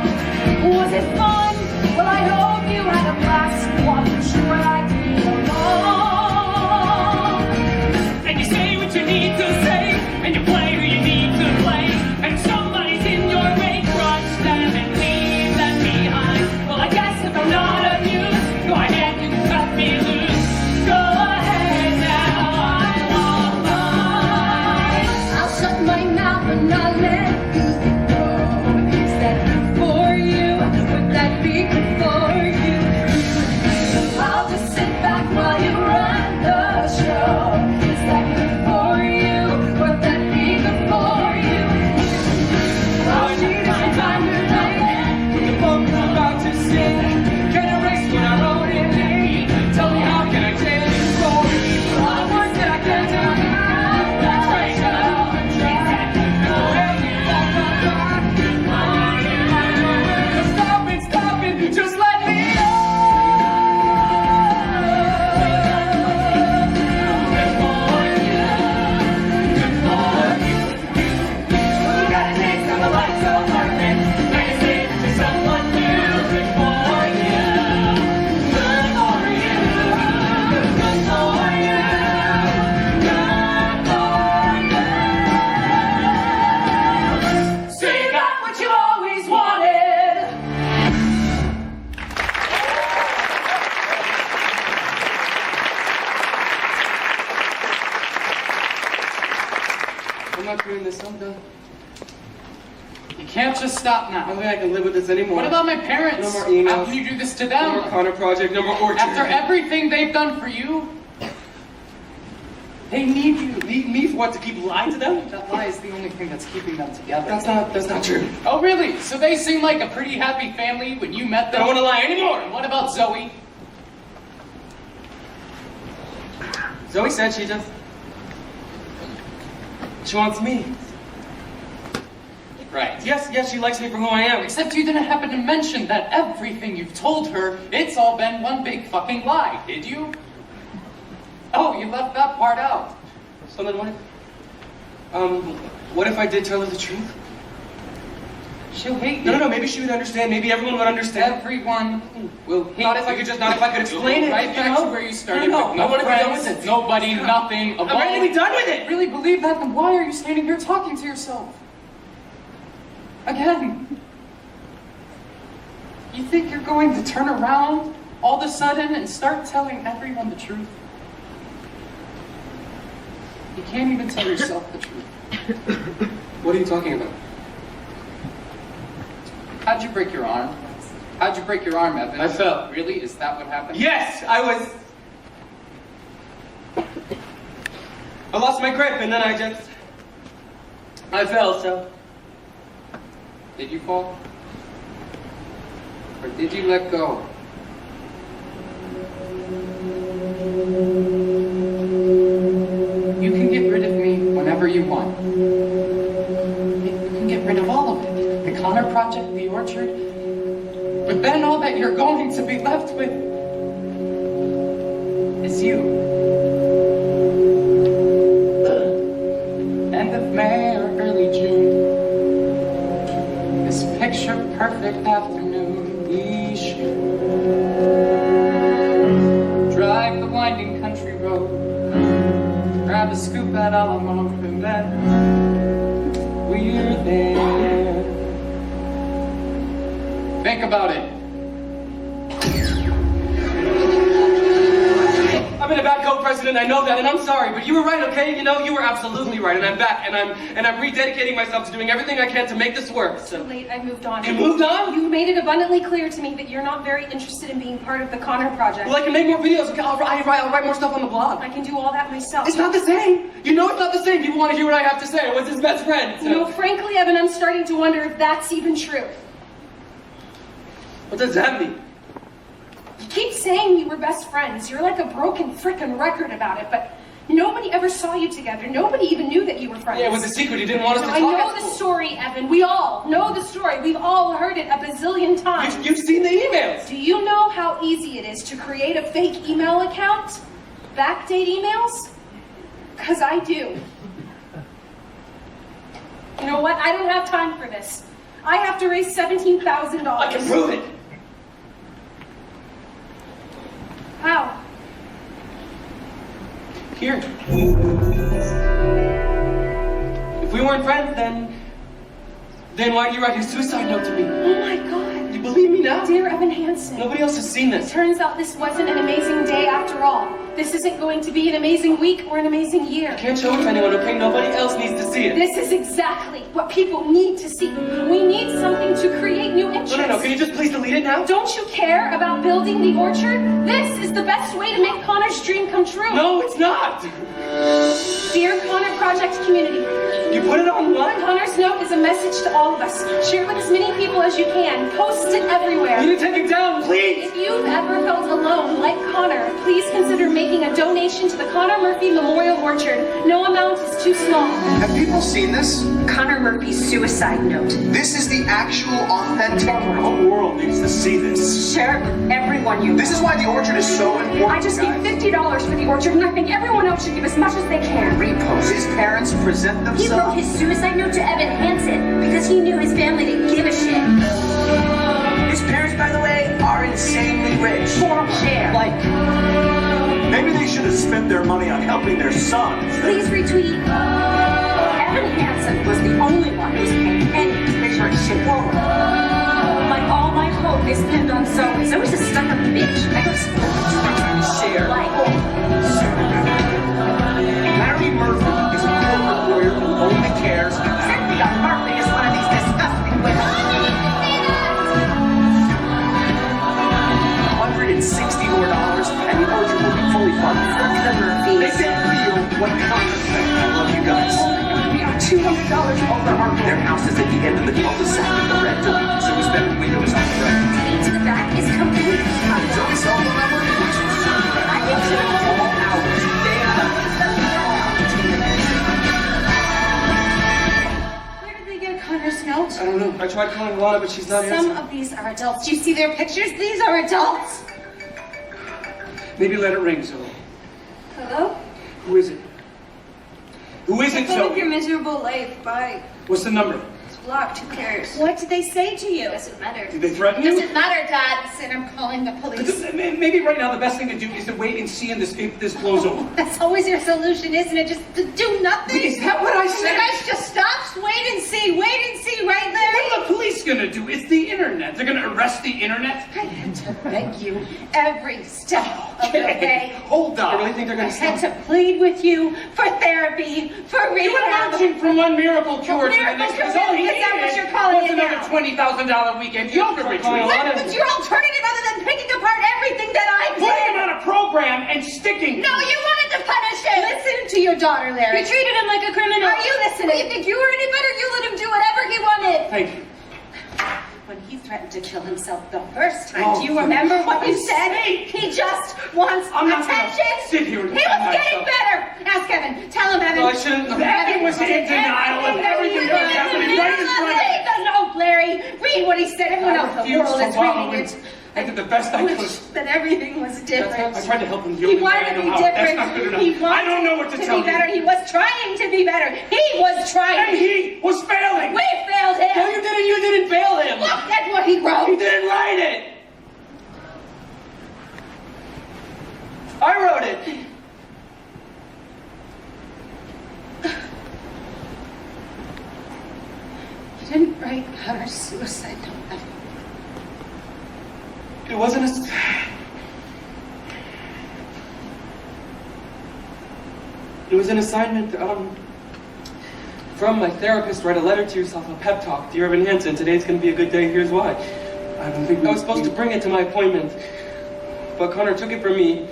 Was it fun? Well, I hope you had a blast. While you tried to be alone. I would not let you go. Is that good for you? Would that be good for you? I'll just sit back while you run the show. Is that good for you? Would that be good for you? I'll need some time to think. The book I'm about to sing can't erase what I wrote in ink. Tell me how can I change the story? All the words that I can't do. That's right, shut up. Stop it, just let me know. Good for you, good for you. You got a taste of a life so perfect. Now you say it to someone new. Good for you, good for you, good for you, good for you. So you got what you always wanted. I'm not doing this, I'm done. You can't just stop I now. don't think I can live with this anymore. What about my parents? No more emails. How can you do this to No more them? Connor Project, no more Orchard. After everything they've done for you, they need you. Need me for what, to keep lying to them? That lie is the only thing that's keeping them together. That's not true. Oh, really? So they seem like a pretty happy family when you met I them? don't want to lie anymore. And what about Zoe? Zoe said she wants me. Right. Yes, she likes me for who I am. Except you didn't happen to mention that everything you've told her, it's all been one big fucking lie, did you? Oh, you left that part out. So then what if I did tell her the truth? She'll hate you. No, maybe she would understand, maybe everyone would understand. Everyone will hate Not if I could explain it. Right you back know? to where you started No, with I no want to be done friends, with it. nobody, nothing, I'm ready to be done with it. Really believe that? Then why are you standing here talking to yourself? Again. You think you're going to turn around all of a sudden and start telling everyone the truth? You can't even tell yourself the truth. What are you talking about? How'd you break your arm? How'd you break your arm, Evan? I fell. Really? Is that what happened? Yes, I lost my grip and then I fell, so. Did you fall? Or did you let go? You can get rid of me whenever you want. You can get rid of all of it. The Connor Project, the Orchard. But then all that you're going to be left with is you. End of May or early June. This picture perfect afternoon we shoot. Drive the winding country road. Grab a scoop at Alamo and then we're there. Think about it. I'm in a bad co-president, I know that, and I'm sorry, but you were right, okay? You know, you were absolutely right, and I'm back, and I'm rededicating myself to doing everything I can to make this work. So. Too late, I moved on. You moved on? You made it abundantly clear to me that you're not very interested in being part of the Connor Project. Well, I can make more videos. Okay, I'll write more stuff on the blog. I can do all that myself. It's not the same. You know it's not the same. People want to hear what I have to say. I was his best friend. So. You know, frankly, Evan, I'm starting to wonder if that's even true. What does that mean? You keep saying you were best friends. You're like a broken frickin' record about it, but nobody ever saw you together. Nobody even knew that you were friends. Yeah, it was a secret. He didn't want us to I talk know at the school. story, Evan. We all know the story. We've all heard it a bazillion times. You've seen the emails. Do you know how easy it is to create a fake email account? Backdate emails? Because I do. You know what? I don't have time for this. I have to raise $17,000. I can prove it. How? Here. If we weren't friends, then why do you write your suicide note to me? Oh my God. You believe me now? Dear Evan Hansen. Nobody else has seen this. Turns out this wasn't an amazing day after all. This isn't going to be an amazing week or an amazing year. Can't show it to anyone, okay? Nobody else needs to see it. This is exactly what people need to see. We need something to create new interests. No, can you just please delete it now? Don't you care about building the orchard? This is the best way to make Connor's dream come true. No, it's not! Dear Connor Project community. You put it online? Connor's note is a message to all of us. Share it with as many people as you can. Post it everywhere. You need to take it down, please! If you've ever felt alone, like Connor, please consider making a donation to the Connor Murphy Memorial Orchard. No amount is too small. Have people seen this? Connor Murphy's suicide note. This is the actual authentic. The whole world needs to see this. Share it with everyone you know. This is why the orchard is so important. I just gave $50 for the orchard, and I think everyone else should give as much as they can. Repost. His parents present He themselves. wrote his suicide note to Evan Hansen because he knew his family didn't give a shit. His parents, by the way, are insanely rich. Share. Like, maybe they should have spent their money on helping their sons. Please retweet. Evan Hansen was the only one who's paying any to make shit forward. Like all my hope is pinned on Zoe. Zoe's a stuck-up bitch. I go share. Like, Larry Murphy is a corporate lawyer who only cares about. Cynthia Murphy is one of these disgusting women. $160 more, and the orchard will be fully funded. Make them feel what Connor said. I love you guys. We are $200 over our goal. Their house is at the end of the cul-de-sac with the red door, so his bedroom window is on the right. Lead to the back is completely covered. Zoe's cell phone number? I think she knows all hours, day and night. Where did they get Connor's note? I don't know. I tried calling Lana, but she's not Some answering. of these are adults. Do you see their pictures? These are adults. Maybe let it ring, Zoe. Hello? Who is it? Who is it, Full of your Zoe? miserable life. Bye. What's the number? It's blocked. Who cares? What did they say to you? Doesn't matter. Did they threaten you? Doesn't matter, Dad. Listen, I'm calling the police. Maybe right now the best thing to do is to wait and see if this blows over. That's always your solution, isn't it? Just to do nothing. Is that what I said? You guys just stop. Wait and see. Wait and see, right, Larry? What are the police gonna do? It's the internet. They're gonna arrest the internet? I had to beg you every step of the way. Hold I on. really think they're I gonna had stop. to plead with you for therapy, for You were rehab. marching from one miracle cure to the Miracle next. cure? Because all he Is that what needed you're calling was it another now? $20,000 weekend yoga retreat. What was your alternative other than picking apart everything that I did? Putting him on a program and sticking. No, you wanted to punish him. Listen to your daughter, Larry. You treated him like a criminal. Are you listening? You think you were any better? You let him do whatever he wanted. Thank you. When he threatened to kill himself the first time, Oh, do you remember what you for said? Christ's He just wants I'm not gonna attention. sit here and He defend was getting myself. better. Ask Evan. Tell him, Evan. No, I shouldn't. Evan was in denial of everything that was happening right in front of me. Read the note, Larry. Read what he said. Everyone else in the refused world to is follow reading it. it. I did the best I could. Wish that everything was different. I tried to help him the He only way wanted I to know be how. different. That's not good enough. He wanted I don't know what to tell be better. you. He was trying to be better. He was And trying. he was failing. We failed him. No, you didn't. You didn't fail him. Look at what he wrote. He didn't write it. I wrote it. You didn't write Connor's suicide note. It wasn't a. It was an assignment from my therapist. Write a letter to yourself, a pep talk. Dear Evan Hansen, today's going to be a good day. Here's why. I don't think I was supposed to bring it to my appointment, but Connor took it from me,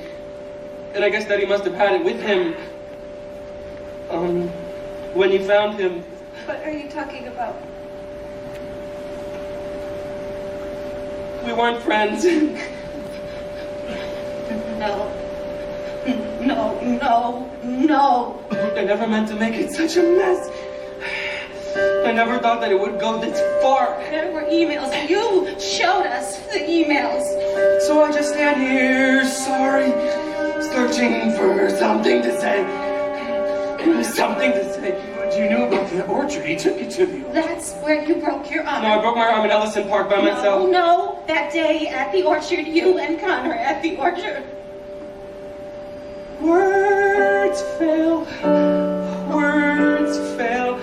and I guess Daddy must have had it with him. When he found him. What are you talking about? We weren't friends. No. No, no, no. I never meant to make it such a mess. I never thought that it would go this far. There were emails. You showed us the emails. So I just stand here, sorry, searching for something to say. Something to say. What you knew about the orchard? He took you to the orchard. That's where you broke your arm. No, I broke my arm in Ellison Park by myself. No, that day at the orchard, you and Connor at the orchard. Words fail. Words fail.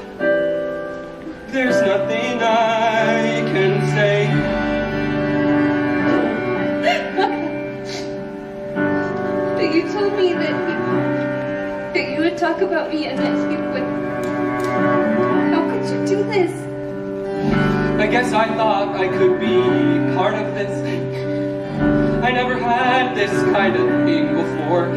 There's nothing I can say. But you told me that talk about me and that he would... How could you do this? I guess I thought I could be part of this. I never had this kind of thing before.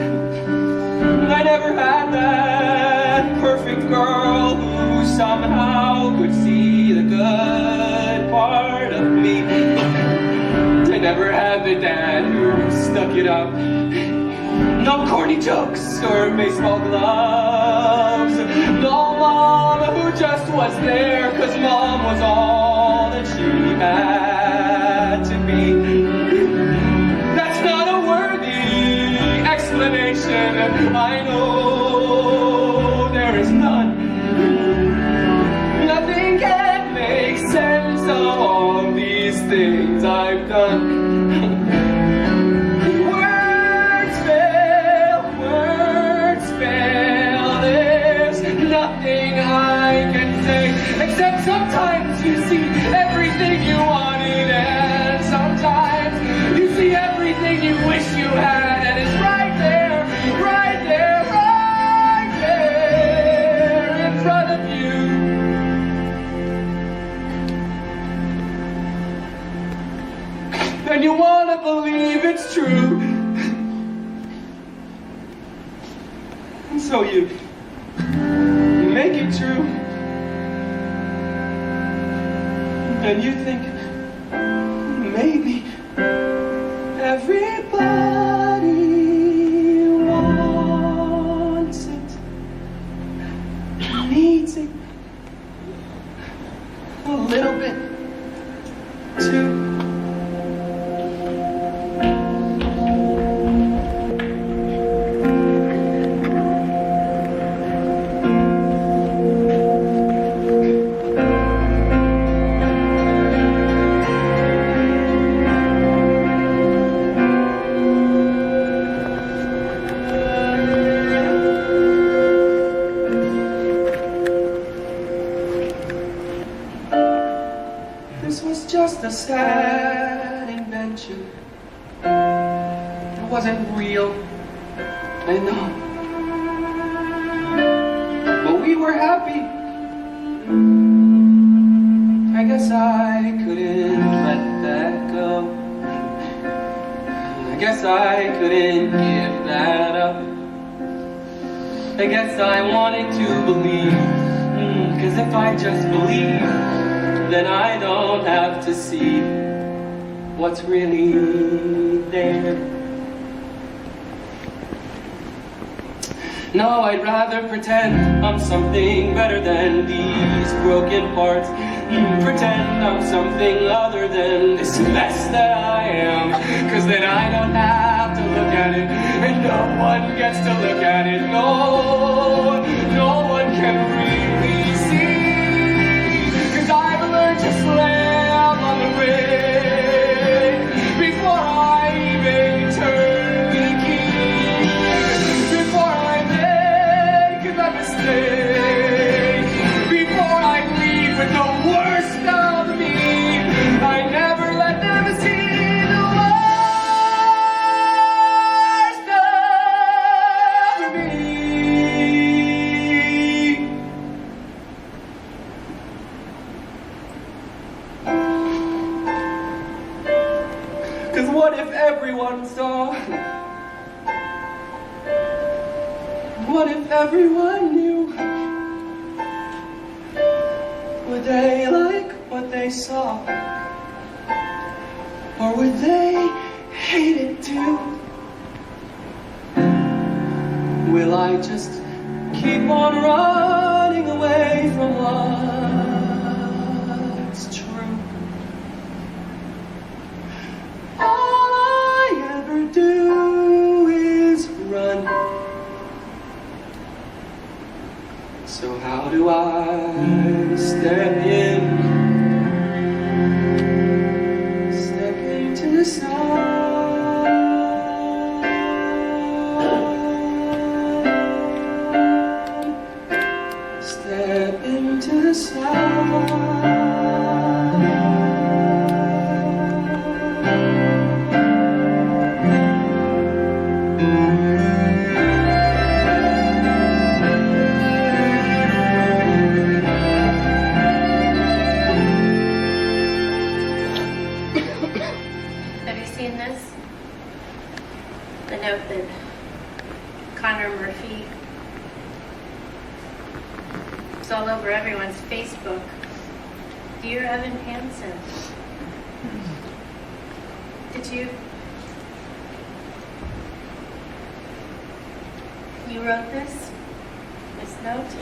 I never had that perfect girl who somehow could see the good part of me. I never had the dad who stuck it up. No corny jokes or baseball gloves. No mom who just was there 'cause mom was all that she had to be. That's not a worthy explanation. I know there is none. Nothing can make sense of all these things I've done. Nothing I can say, except sometimes you see everything you wanted, and sometimes you see everything you wish you had, and it's right there, right there, right there in front of you. And you want to believe it's true, and so you make it true. And you think maybe everybody wants it, needs it a little bit too. Just a sad invention. It wasn't real, I know. But we were happy. I guess I couldn't let that go. I guess I couldn't give that up. I guess I wanted to believe. 'Cause if I just believe, then I don't have to see what's really there. No, I'd rather pretend I'm something better than these broken parts. Pretend I'm something other than this mess that I am. 'Cause then I don't have to look at it, and no one gets to look at it. No, no one can really see. I've learned to slam on the brake before I even turn the key. Before I make that mistake, before I leave with the worst of me, I never let them see the worst of me. 'Cause what if everyone saw? What if everyone knew? Would they like what they saw? Or would they hate it too? Will I just keep on running away from what's true? All I ever do is run. So how do I step into the sun? Step into the sun. book, Dear Evan Hansen. Did you wrote this note?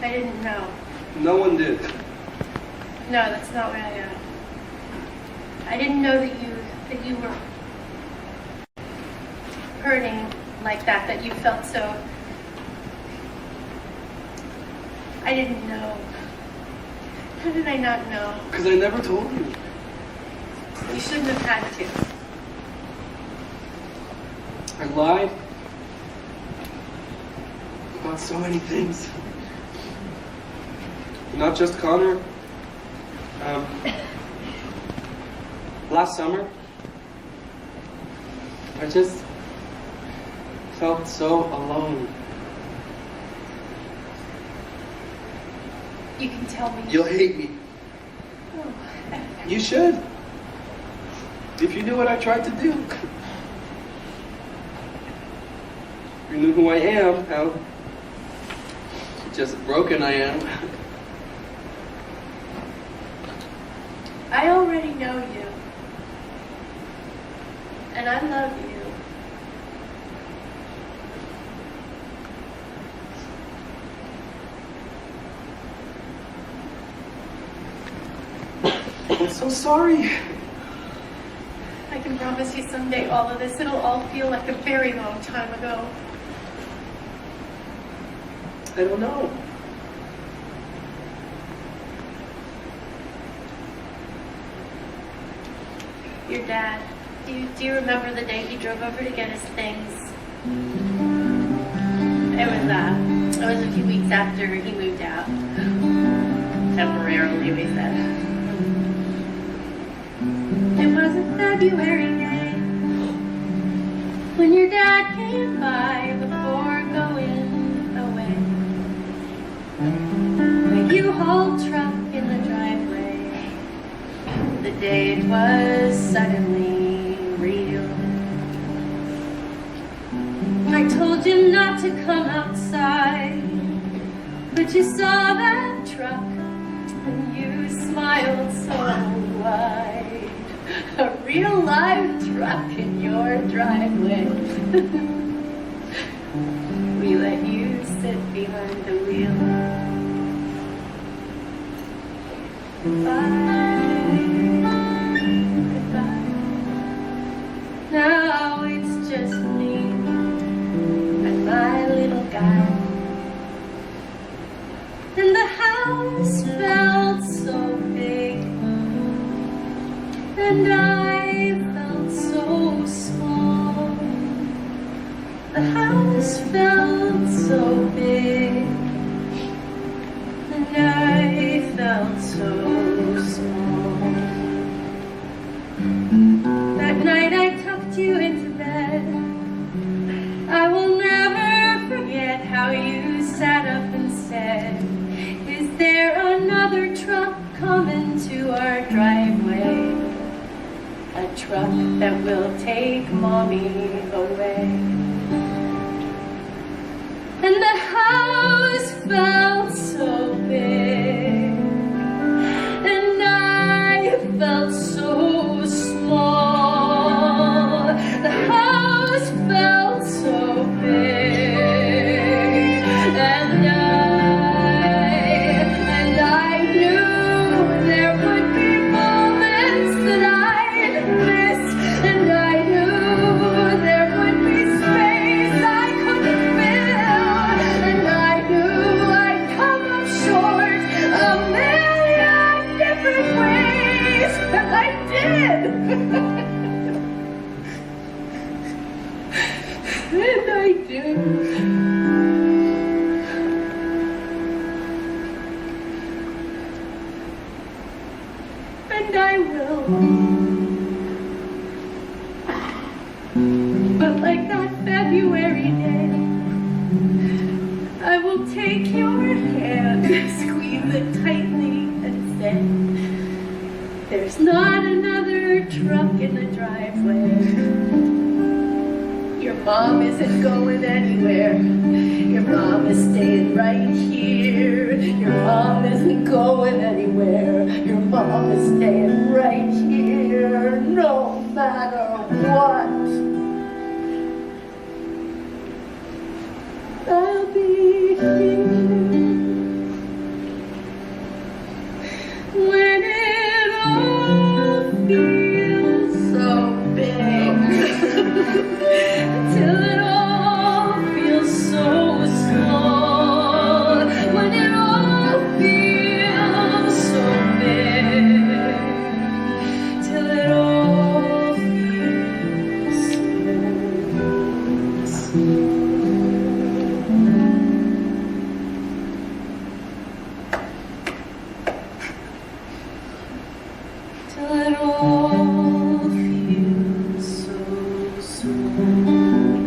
I didn't know. No one did. No, that's not what I didn't know that you were hurting like that, that you felt so. I didn't know. How did I not know? Because I never told you. You shouldn't have had to. I lied about so many things. Not just Connor. Last summer, I just felt so alone. You can tell me. You'll hate me. Oh. You should. If you knew what I tried to do. If you knew who I am, how just broken I am. I already know you. And I love you. I'm so sorry. I can promise you someday all of this, it'll all feel like a very long time ago. I don't know. Your dad, do you remember the day he drove over to get his things? It was a few weeks after he moved out. Temporarily, we said. It was a February day when your dad came by before going away. A U-Haul truck in the driveway. The day was suddenly real. I told you not to come outside, but you saw that truck and you smiled so wide. A real live truck in your driveway. We let you sit behind the wheel. Goodbye. Now it's just me and my little guy. And the house felt so big, and I felt so small. The house felt so big, and I felt so small. That night I tucked you into bed. I will never forget how you sat up and said, "Is there another truck coming to our driveway? A truck that will take mommy away." And the house felt so big, and I felt so small. The house felt so big, and I knew there would be moments that I'd miss, and I knew there would be space I couldn't fill, and I knew I'd come up short a million different ways, and I did. And I did. And I will. But like that February day, I will take your hand, squeeze it tightly, and say, "There's not another truck in the driveway. Your mom isn't going anywhere. Your mom is staying right here. Your mom isn't going anywhere. Your mom is staying right here, no matter what. I'll be here when it all feels so big, till it all feels so small, when it all feels so big, till it all feels so small. Till it all feels so small.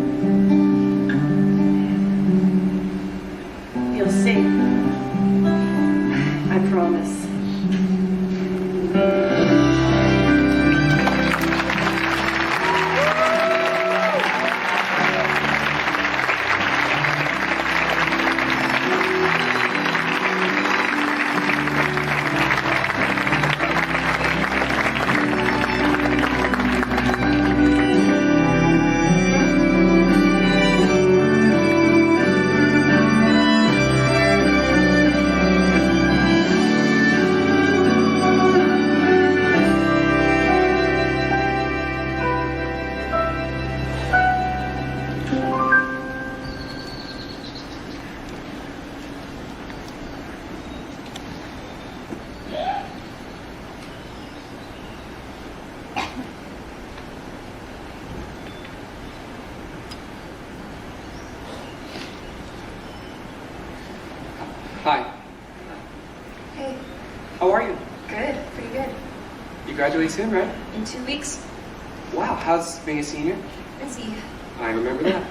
You'll see. I promise. Hi. Hey, How are you? good, pretty good. You graduate soon, right? In 2 weeks, Wow, how's being a senior? busy. I remember that.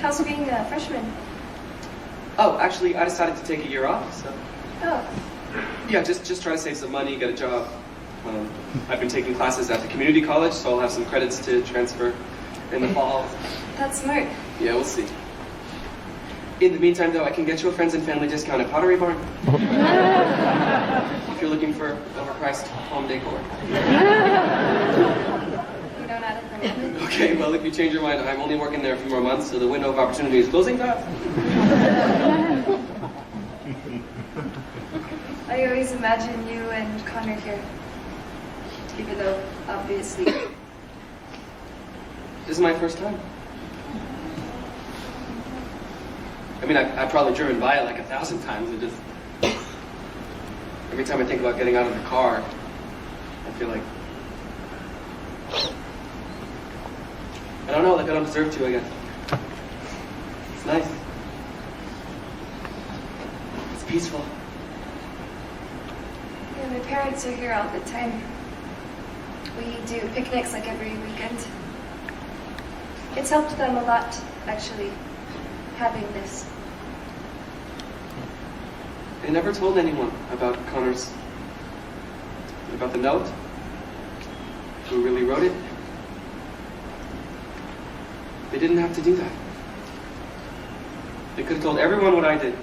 How's being a freshman? Oh, actually, I decided to take a year off, so... Oh, Yeah, just try to save some money, get a job. I've been taking classes at the community college, so I'll have some credits to transfer in the fall. that's smart. Yeah, we'll see. In the meantime, though, I can get you a friends and family discount at Pottery Barn. If you're looking for overpriced home decor. You don't add it for nothing. Okay, well, if you change your mind, I'm only working there a few more months, so the window of opportunity is closing fast. I always imagine you and Connor here. Even though, obviously, This is my first time. I mean, I've probably driven by it like 1,000 times, and just... Every time I think about getting out of the car, I feel like... I don't know, like I don't deserve to, I guess. It's nice. It's peaceful. yeah, my parents are here all the time. We do picnics like every weekend. It's helped them a lot, actually, having this. They never told anyone about Connor's... about the note. Who really wrote it. They didn't have to do that. They could have told everyone what I did.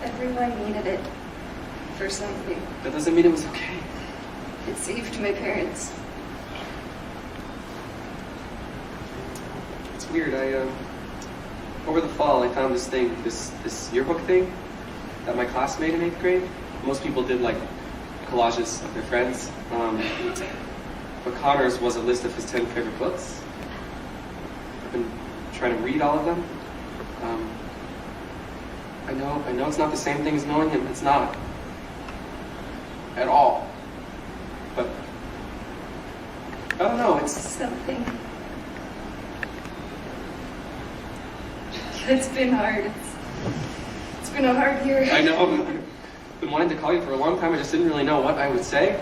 Everyone needed it for something. That doesn't mean it was okay. It saved my parents. It's weird, over the fall I found this thing, this yearbook thing that my class made in 8th grade. Most people did like collages of their friends. But Connor's was a list of his 10 favorite books. I've been trying to read all of them. I know it's not the same thing as knowing him. It's not. At all. But I don't know, it's something. It's been hard. It's been a hard year. I know. I've been wanting to call you for a long time. I just didn't really know what I would say.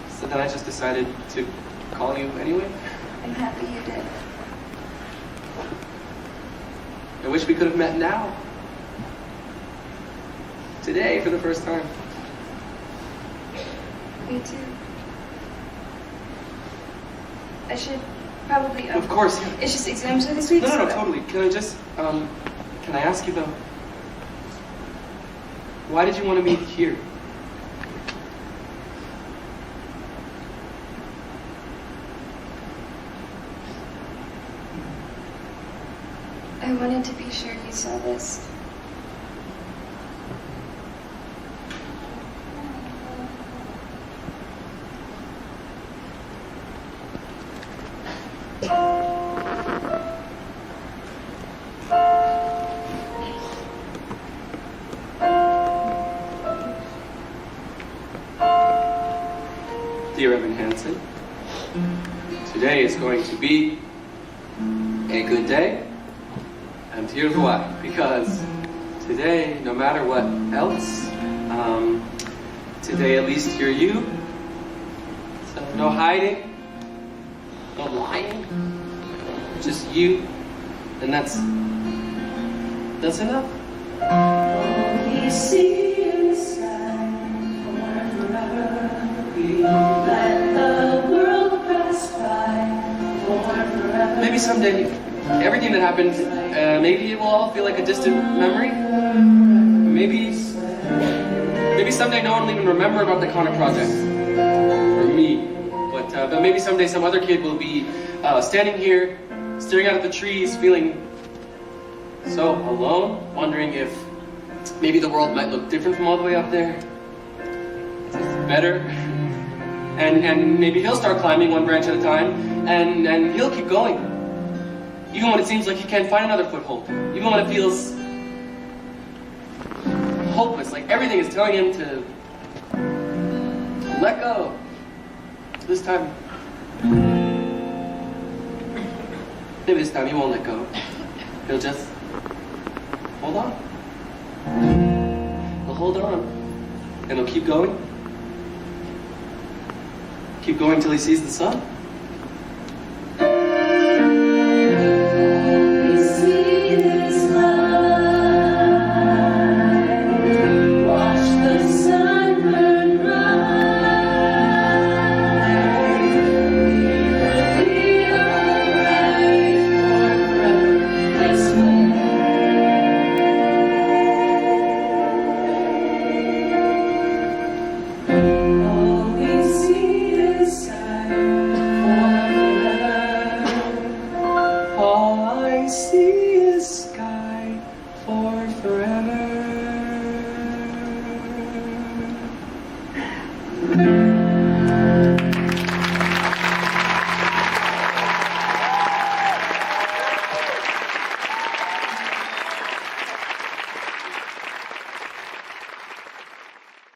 So then I just decided to call you anyway. I'm happy you did. I wish we could have met now. Today, for the first time. Me too. I should Probably. Of course, yeah. It's just exams are this week. No, so- totally. Can I just, can I ask you though? Why did you want to meet here? I wanted to be sure you saw this. Dear Evan Hansen, today is going to be a good day, and here's why. Because today, no matter what else, today at least you're you. So no hiding, no lying, just you, and that's enough. We see inside forever. We let the world pass by forever. Maybe someday, everything that happened, maybe it will all feel like a distant memory. Maybe someday no one will even remember about the Connor project, or me. But maybe someday some other kid will be standing here, staring out at the trees, feeling so alone, wondering if maybe the world might look different from all the way up there. Just better. And maybe he'll start climbing one branch at a time, and he'll keep going. Even when it seems like he can't find another foothold. Even when it feels hopeless, like everything is telling him to let go. This time, maybe this time he won't let go. He'll just hold on. He'll hold on. And he'll keep going. Keep going till he sees the sun. We see this light. Watch the sun burn bright. We will be alright forever this way. All we see is All I see is sky for forever.